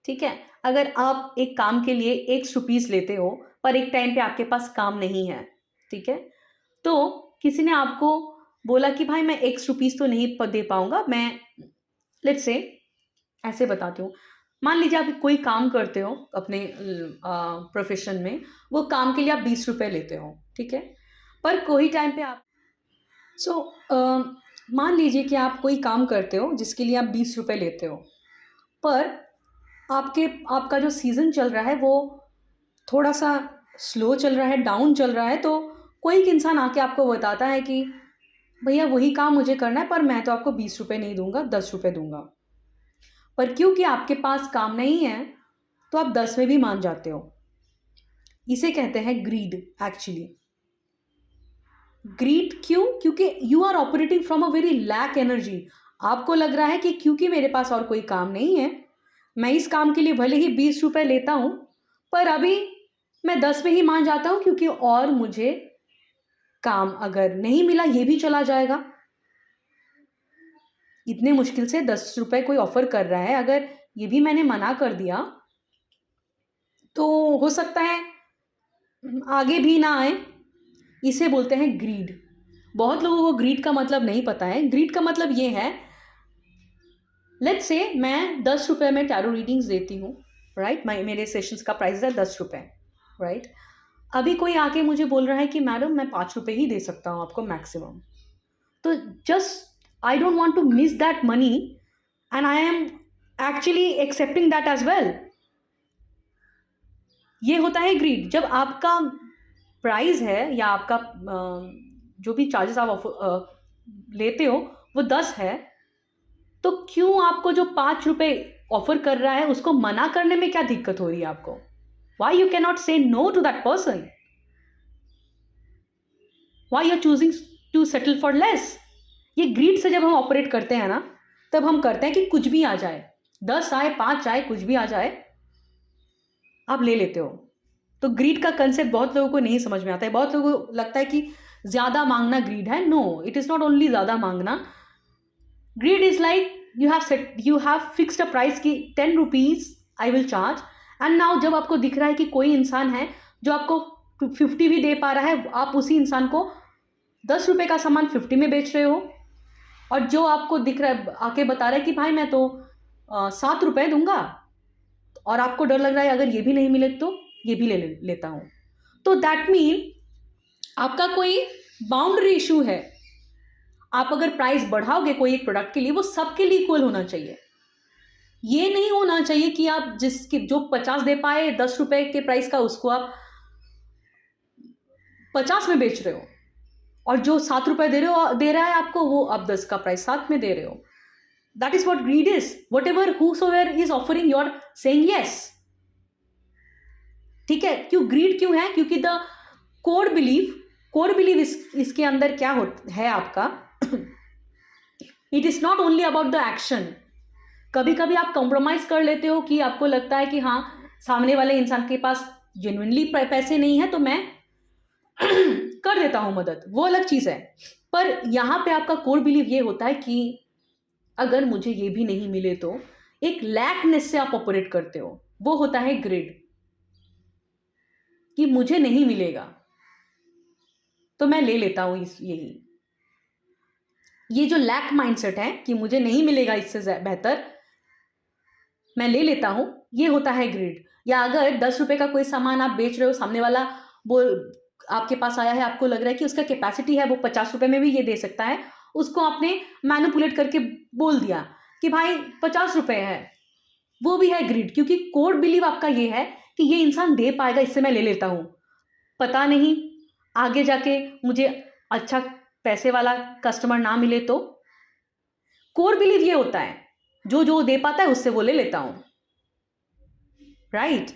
ठीक है। अगर आप एक काम के लिए ₹X लेते हो पर एक टाइम पे आपके पास काम नहीं है, ठीक है, तो किसी ने आपको बोला कि भाई मैं ₹X तो नहीं दे पाऊंगा, मैं लेट्स से ऐसे बताती हूँ। मान लीजिए आप कोई काम करते हो अपने प्रोफेशन में, वो काम के लिए आप ₹20 लेते हो, ठीक है। पर कोई टाइम पे आप सो मान लीजिए कि आप कोई काम करते हो जिसके लिए आप ₹20 लेते हो, पर आपका जो सीज़न चल रहा है वो थोड़ा सा स्लो चल रहा है, डाउन चल रहा है, तो कोई एक इंसान आके आपको बताता है कि भैया वही काम मुझे करना है पर मैं तो आपको ₹20 नहीं दूंगा, ₹10 दूंगा। पर क्योंकि आपके पास काम नहीं है तो आप 10 में भी मान जाते हो। इसे कहते हैं ग्रीड। एक्चुअली ग्रीड क्यों? क्योंकि you are operating from a very lack energy. आपको लग रहा है कि क्योंकि मेरे पास और कोई काम नहीं है, मैं इस काम के लिए भले ही ₹20 लेता हूं, पर अभी मैं 10 में ही मान जाता हूं, क्योंकि और मुझे काम अगर नहीं मिला ये भी चला जाएगा। इतने मुश्किल से ₹10 कोई ऑफर कर रहा है, अगर ये भी मैंने मना कर दिया तो हो सकता है आगे भी ना आए। इसे बोलते हैं ग्रीड। बहुत लोगों को ग्रीड का मतलब नहीं पता है। ग्रीड का मतलब ये है, लेट्स से मैं ₹10 में टैरो रीडिंग्स देती हूँ, राइट। मेरे सेशंस का प्राइस है ₹10, राइट। अभी कोई आके मुझे बोल रहा है कि मैडम मैं ₹5 ही दे सकता हूँ आपको मैक्सिमम, तो just I don't want to miss that money and I am actually accepting that as well. ये होता है ग्रीड। जब आपका प्राइस है या आपका जो भी चार्जेस आप लेते हो वो 10 है, तो क्यों आपको जो ₹5 ऑफर कर रहा है उसको मना करने में क्या दिक्कत हो रही है आपको? Why you can not say no to that person? Why you are choosing to settle for less? ये ग्रीड से जब हम ऑपरेट करते हैं ना, तब हम करते हैं कि कुछ भी आ जाए, 10 आए 5 आए कुछ भी आ जाए आप ले लेते हो। तो ग्रीड का कंसेप्ट बहुत लोगों को नहीं समझ में आता है। बहुत लोगों को लगता है कि ज्यादा मांगना ग्रीड है। No, it is not only ज्यादा मांगना। Greed is like you have fixed a price कि ₹10 I will charge, and now जब आपको दिख रहा है कि कोई इंसान है जो आपको 50 भी दे पा रहा है, आप उसी इंसान को ₹10 का सामान 50 में बेच रहे हो। और जो आपको दिख रहा है आके बता रहा है कि भाई मैं तो ₹7 दूंगा, और आपको डर लग रहा है अगर ये भी नहीं मिले तो ये भी लेता हूं, तो दैट मीन आपका कोई बाउंड्री इशू है। आप अगर प्राइस बढ़ाओगे कोई एक प्रोडक्ट के लिए, वो सबके लिए इक्वल होना चाहिए। ये नहीं होना चाहिए कि आप जो 50 दे पाए ₹10 के प्राइस का, उसको आप 50 में बेच रहे हो, और जो ₹7 दे रहा है आपको, वो आप 10 का प्राइस 7 में दे रहे हो। That is what greed is. Whatever whosoever is offering, you are saying yes. ठीक है। क्यों ग्रीड क्यों है? क्योंकि द कोर बिलीव इसके अंदर क्या है आपका, it is not only about the action. कभी कभी आप कॉम्प्रोमाइज कर लेते हो कि आपको लगता है कि हाँ, सामने वाले इंसान के पास जेन्युइनली पैसे नहीं है तो मैं कर देता हूं मदद, वो अलग चीज है। पर यहां पे आपका कोर बिलीव ये होता है कि अगर मुझे ये भी नहीं मिले तो, एक लैकनेस से आप ऑपरेट करते हो। वो होता है ग्रिड, कि मुझे नहीं मिलेगा तो मैं ले लेता हूं। ये जो लैक माइंडसेट है कि मुझे नहीं मिलेगा इससे बेहतर, मैं ले लेता हूं, ये होता है ग्रिड। या अगर ₹10 का कोई सामान आप बेच रहे हो, सामने वाला वो आपके पास आया है, आपको लग रहा है कि उसका कैपेसिटी है, वो ₹50 में भी ये दे सकता है, उसको आपने मैनिपुलेट करके बोल दिया कि भाई ₹50 है, वो भी है ग्रिड। क्योंकि कोर बिलीव आपका ये है कि ये इंसान दे पाएगा, इससे मैं ले लेता हूं, पता नहीं आगे जाके मुझे अच्छा पैसे वाला कस्टमर ना मिले तो। कोर बिलीव ये होता है, जो जो दे पाता है उससे वो ले लेता हूं, राइट।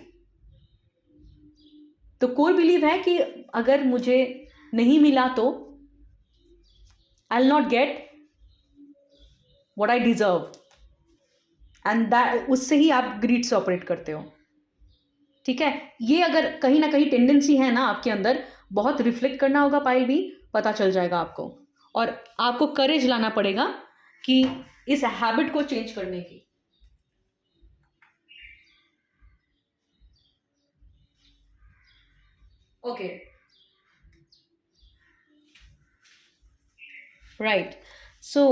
तो कोर बिलीव है कि अगर मुझे नहीं मिला तो I will not gate, what I deserve, and that उससे ही आप ग्रीड से ऑपरेट करते हो। ठीक है, ये अगर कहीं ना कहीं टेंडेंसी है ना आपके अंदर, बहुत रिफ्लेक्ट करना होगा पाइल भी, पता चल जाएगा आपको। और आपको करेज लाना पड़ेगा कि इस हैबिट को चेंज करने की। Okay, right. सो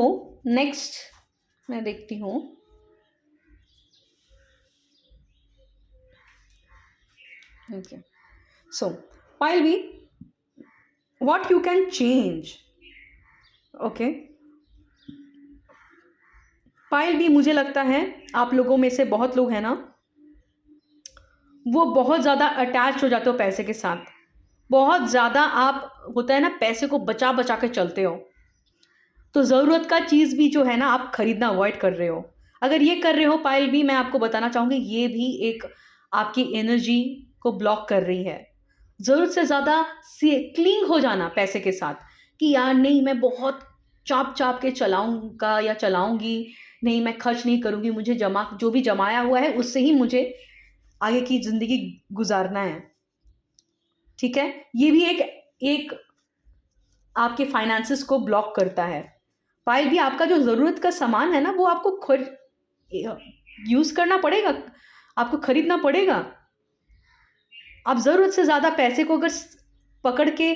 नेक्स्ट मैं देखती हूँ। ओके, सो पाइल भी, what you can change. Okay, pile भी, मुझे लगता है आप लोगों में से बहुत लोग हैं ना, वो बहुत ज़्यादा अटैच हो जाते हो पैसे के साथ। बहुत ज़्यादा आप, होता है ना, पैसे को बचा बचा के चलते हो। तो ज़रूरत का चीज़ भी जो है ना आप खरीदना अवॉइड कर रहे हो। अगर ये कर रहे हो पायल भी, मैं आपको बताना चाहूँगी, ये भी एक आपकी एनर्जी को ब्लॉक कर रही है। ज़रूरत से ज़्यादा से क्लिंग हो जाना पैसे के साथ कि यार नहीं, मैं बहुत चाप चाप के चलाऊँगा या चलाऊँगी, नहीं मैं खर्च नहीं करूँगी, मुझे जमा जो भी जमाया हुआ है उससे ही मुझे आगे की ज़िंदगी गुजारना है। ठीक है, ये भी एक एक आपके फाइनेंसेस को ब्लॉक करता है। पाइल भी, आपका जो ज़रूरत का सामान है ना वो आपको खुद यूज़ करना पड़ेगा, आपको खरीदना पड़ेगा। आप ज़रूरत से ज़्यादा पैसे को अगर पकड़ के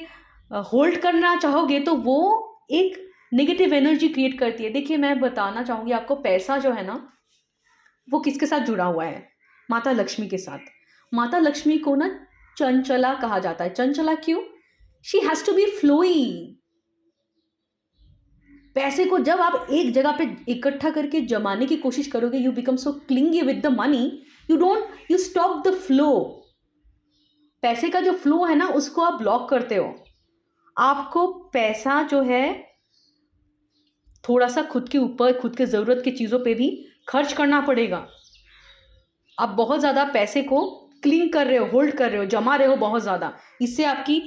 होल्ड करना चाहोगे तो वो एक नेगेटिव एनर्जी क्रिएट करती है। देखिए, मैं बताना चाहूँगी आपको, पैसा जो है ना वो किसके साथ जुड़ा हुआ है? माता लक्ष्मी के साथ। माता लक्ष्मी को ना चंचला कहा जाता है। चंचला क्यों? She has to be flowy. पैसे को जब आप एक जगह पे इकट्ठा करके जमाने की कोशिश करोगे, you become so clingy with the money, you stop the flow. पैसे का जो फ्लो है ना उसको आप ब्लॉक करते हो। आपको पैसा जो है थोड़ा सा खुद के ऊपर, खुद के ज़रूरत की चीज़ों पे भी खर्च करना पड़ेगा। आप बहुत ज़्यादा पैसे को क्लिंग कर रहे हो, होल्ड कर रहे हो, जमा रहे हो बहुत ज़्यादा, इससे आपकी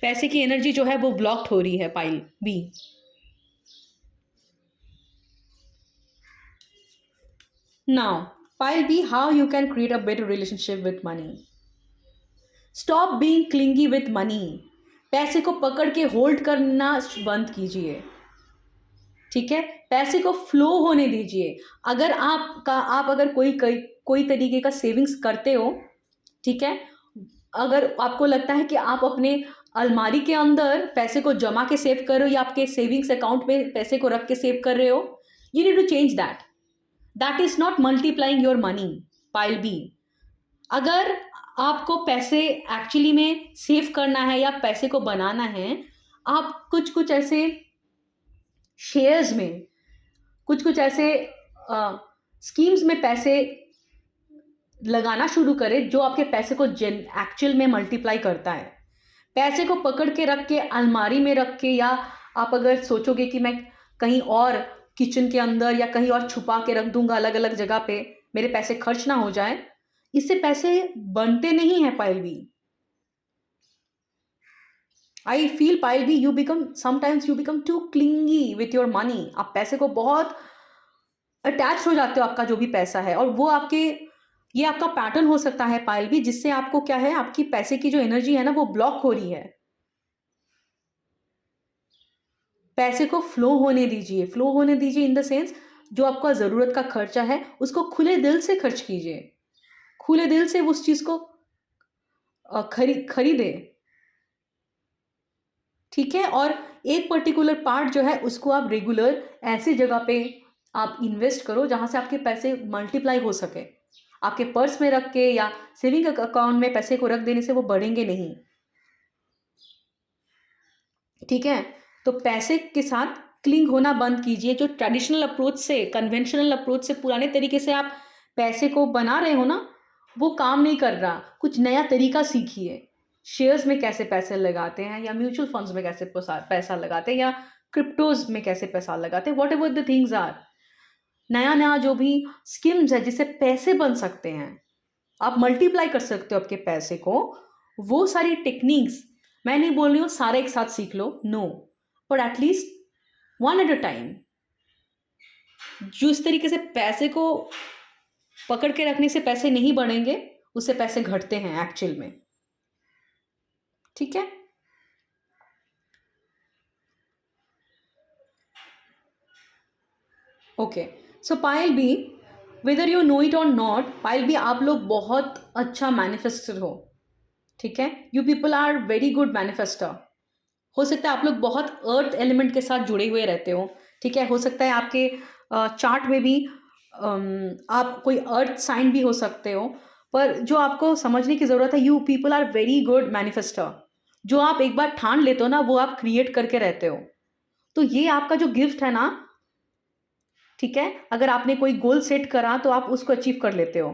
पैसे की एनर्जी जो है वो ब्लॉक्ड हो रही है pile B. Now, pile B, how you can create a better relationship with money. Stop being clingy with money. पैसे को पकड़ के होल्ड करना बंद कीजिए। ठीक है, पैसे को फ्लो होने दीजिए। अगर आप अगर कोई तरीके का सेविंग्स करते हो, ठीक है, अगर आपको लगता है कि आप अपने अलमारी के अंदर पैसे को जमा के सेव कर रहे हो या आपके सेविंग्स अकाउंट में पैसे को रख के सेव कर रहे हो, you need to change that. That is not multiplying your money, pile B. अगर आपको पैसे एक्चुअली में सेव करना है या पैसे को बनाना है, आप कुछ कुछ ऐसे शेयर्स में, कुछ कुछ ऐसे स्कीम्स में पैसे लगाना शुरू करें जो आपके पैसे को एक्चुअल में मल्टीप्लाई करता है। पैसे को पकड़ के रख के अलमारी में रख के, या आप अगर सोचोगे कि मैं कहीं और किचन के अंदर या कहीं और छुपा के रख दूंगा अलग अलग जगह पे, मेरे पैसे खर्च ना हो जाए, इससे पैसे बनते नहीं हैं pile B. I feel pile B, sometimes you become too clingy with your money. आप पैसे को बहुत अटैच हो जाते हो, आपका जो भी पैसा है, और वो ये आपका पैटर्न हो सकता है पाइल भी, जिससे आपको क्या है, आपकी पैसे की जो एनर्जी है ना वो ब्लॉक हो रही है। पैसे को फ्लो होने दीजिए। फ्लो होने दीजिए इन द सेंस, जो आपका ज़रूरत का खर्चा है उसको खुले दिल से खर्च कीजिए, खुले दिल से उस चीज़ को खरीदे। ठीक है, और एक पर्टिकुलर पार्ट जो है उसको आप रेगुलर ऐसी जगह पे आप इन्वेस्ट करो जहाँ से आपके पैसे मल्टीप्लाई हो सके। आपके पर्स में रख के या सेविंग अकाउंट में पैसे को रख देने से वो बढ़ेंगे नहीं। ठीक है, तो पैसे के साथ क्लिंग होना बंद कीजिए। जो ट्रेडिशनल अप्रोच से, कन्वेंशनल अप्रोच से, पुराने तरीके से आप पैसे को बना रहे हो ना, वो काम नहीं कर रहा। कुछ नया तरीका सीखिए। शेयर्स में कैसे पैसे लगाते हैं, या म्यूचुअल फंड्स में कैसे पैसा लगाते हैं, या क्रिप्टोज में कैसे पैसा लगाते हैं, whatever the things are. नया नया जो भी स्कीम्स है जिससे पैसे बन सकते हैं, आप मल्टीप्लाई कर सकते हो आपके पैसे को, वो सारी टेक्निक्स, मैं नहीं बोल रही हूँ सारे एक साथ सीख लो, no, but at least one at a time. जिस तरीके से पैसे को पकड़ के रखने से पैसे नहीं बढ़ेंगे, उससे पैसे घटते हैं एक्चुअल में। ठीक है, okay. So pile B, whether you know it और नॉट, पायल बी आप लोग बहुत अच्छा मैनिफेस्टर हो। ठीक है, you people are very good manifester. हो सकता है आप लोग बहुत अर्थ एलिमेंट के साथ जुड़े हुए रहते हो। ठीक है, हो सकता है आपके चार्ट में भी आप कोई अर्थ साइन भी हो सकते हो। पर जो आपको समझने की ज़रूरत है, you people are very good manifester. जो आप एक बार ठान लेते हो ना, वो आप क्रिएट करके रहते हो। तो ये आपका जो गिफ्ट है ना, ठीक है, अगर आपने कोई गोल सेट करा तो आप उसको अचीव कर लेते हो।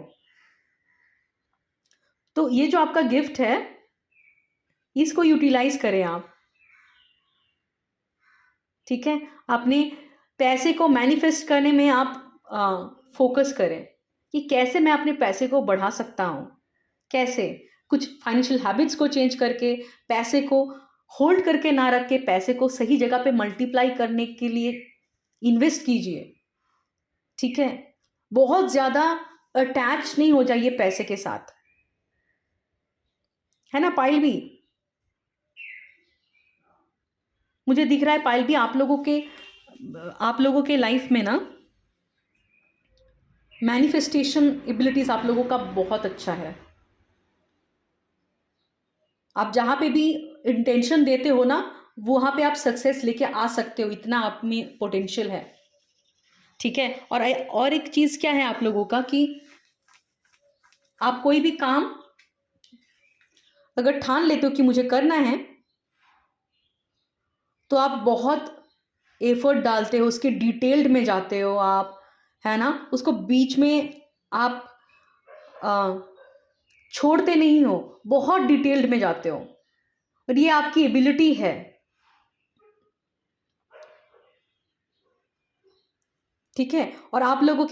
तो ये जो आपका गिफ्ट है, इसको यूटिलाइज करें आप। ठीक है, अपने पैसे को मैनिफेस्ट करने में आप फोकस करें कि कैसे मैं अपने पैसे को बढ़ा सकता हूँ। कैसे कुछ फाइनेंशियल हैबिट्स को चेंज करके, पैसे को होल्ड करके ना रख के, पैसे को सही जगह पे मल्टीप्लाई करने के लिए इन्वेस्ट कीजिए। ठीक है, बहुत ज़्यादा अटैच नहीं हो जाइए पैसे के साथ, है ना पायल भी। मुझे दिख रहा है पायल भी आप लोगों के लाइफ में ना मैनिफेस्टेशन एबिलिटीज आप लोगों का बहुत अच्छा है। आप जहाँ पे भी इंटेंशन देते हो ना, वहाँ पे आप सक्सेस लेके आ सकते हो, इतना आप में पोटेंशियल है। ठीक है, और एक चीज़ क्या है आप लोगों का कि आप कोई भी काम अगर ठान लेते हो कि मुझे करना है, तो आप बहुत एफर्ट डालते हो, उसके डिटेल्ड में जाते हो आप, है ना। उसको बीच में आप छोड़ते नहीं हो, बहुत डिटेल्ड में जाते हो, और ये आपकी एबिलिटी है। ठीक है, और आप लोगों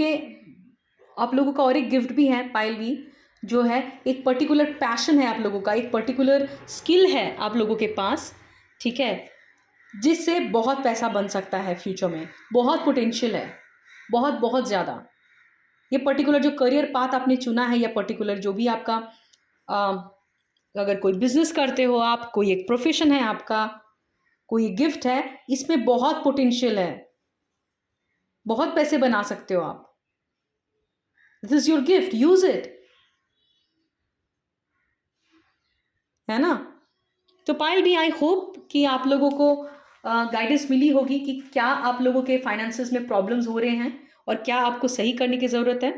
का और एक गिफ्ट भी है पायल भी, जो है एक पर्टिकुलर पैशन है आप लोगों का, एक पर्टिकुलर स्किल है आप लोगों के पास। ठीक है, जिससे बहुत पैसा बन सकता है फ्यूचर में, बहुत पोटेंशियल है, बहुत बहुत ज़्यादा। ये पर्टिकुलर जो करियर पाथ आपने चुना है, या पर्टिकुलर जो भी आपका अगर कोई बिजनेस करते हो आप, कोई एक प्रोफेशन है आपका, कोई गिफ्ट है, इसमें बहुत पोटेंशियल है, बहुत पैसे बना सकते हो आप। This is your gift, use it, है ना। तो पायल भी, आई होप कि आप लोगों को गाइडेंस मिली होगी कि क्या आप लोगों के फाइनेंसेस में प्रॉब्लम्स हो रहे हैं और क्या आपको सही करने की ज़रूरत है।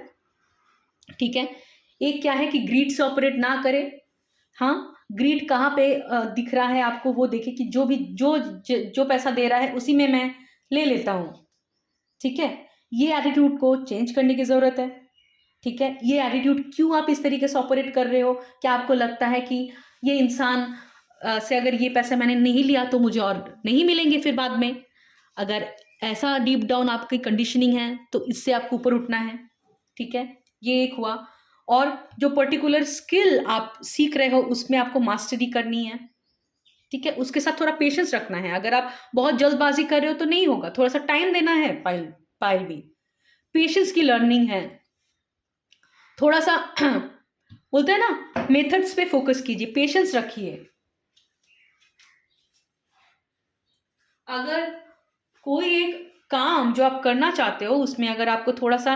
ठीक है, एक क्या है कि ग्रीड से ऑपरेट ना करें। हाँ, ग्रीड कहाँ पे दिख रहा है आपको, वो देखें कि जो पैसा दे रहा है उसी में मैं ले लेता हूँ। ठीक है, ये एटीट्यूड को चेंज करने की ज़रूरत है। ठीक है, ये एटीट्यूड क्यों आप इस तरीके से ऑपरेट कर रहे हो, क्या आपको लगता है कि ये इंसान से अगर ये पैसा मैंने नहीं लिया तो मुझे और नहीं मिलेंगे फिर बाद में। अगर ऐसा डीप डाउन आपकी कंडीशनिंग है तो इससे आपको ऊपर उठना है। ठीक है, ये एक हुआ। और जो पर्टिकुलर स्किल आप सीख रहे हो उसमें आपको मास्टरी करनी है। ठीक है, उसके साथ थोड़ा पेशेंस रखना है। अगर आप बहुत जल्दबाजी कर रहे हो तो नहीं होगा, थोड़ा सा टाइम देना है। पाइल पाइल भी पेशेंस की लर्निंग है, थोड़ा सा बोलते हैं ना, मेथड्स पे फोकस कीजिए, पेशेंस रखिए। अगर कोई एक काम जो आप करना चाहते हो उसमें अगर आपको थोड़ा सा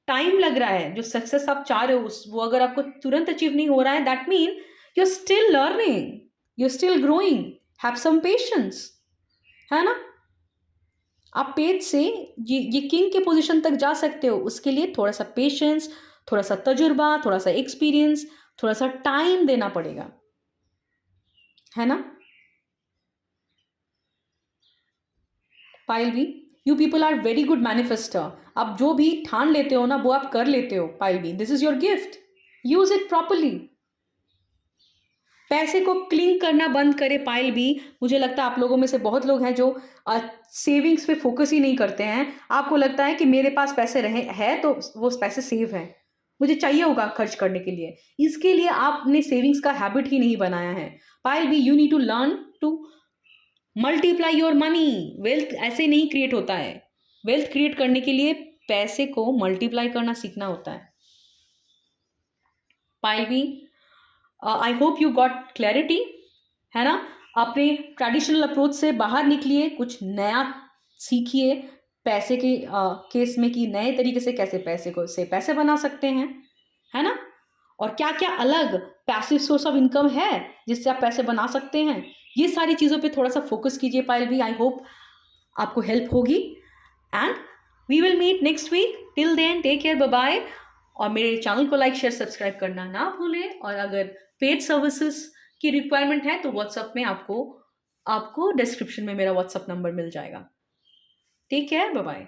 टाइम लग रहा है, जो सक्सेस आप चाह रहे हो वो अगर आपको तुरंत अचीव नहीं हो रहा है, that mean you are still learning, you are still growing, have some patience, है ना। आप पेज से ये किंग के पोजीशन तक जा सकते हो, उसके लिए थोड़ा सा पेशेंस, थोड़ा सा तजुर्बा, थोड़ा सा एक्सपीरियंस, थोड़ा सा टाइम देना पड़ेगा, है ना। Pile B, you people are very good manifester. आप जो भी ठान लेते हो ना, वो आप कर लेते हो। पायल भी, this is your gift, use it properly. पैसे को क्लिंग करना बंद करे पायल भी। मुझे लगता है आप लोगों में से बहुत लोग हैं जो सेविंग्स पे फोकस ही नहीं करते हैं। आपको लगता है कि मेरे पास पैसे रहे हैं तो वो पैसे सेव हैं, मुझे चाहिए होगा खर्च करने के लिए। इसके लिए आपने सेविंग्स का हैबिट ही नहीं बनाया है। Pile B, you need to learn to multiply your money. Wealth ऐसे नहीं क्रिएट होता है। वेल्थ क्रिएट करने के लिए पैसे को मल्टीप्लाई करना सीखना होता है। Pile B, I hope you got clarity, है ना। अपने ट्रेडिशनल अप्रोच से बाहर निकलिए, कुछ नया सीखिए पैसे के केस में कि नए तरीके से कैसे पैसे बना सकते हैं, है ना। और क्या क्या अलग पैसिव सोर्स ऑफ इनकम है जिससे आप पैसे बना सकते हैं, ये सारी चीज़ों पे थोड़ा सा फोकस कीजिए पायल भी। आई होप आपको हेल्प होगी and we will meet next week. Till then take care, bye bye. और मेरे चैनल को लाइक शेयर सब्सक्राइब करना ना भूलें। और अगर पेड सर्विसेज की रिक्वायरमेंट है तो व्हाट्सएप में आपको डिस्क्रिप्शन में मेरा व्हाट्सएप नंबर मिल जाएगा। Take care, bye bye.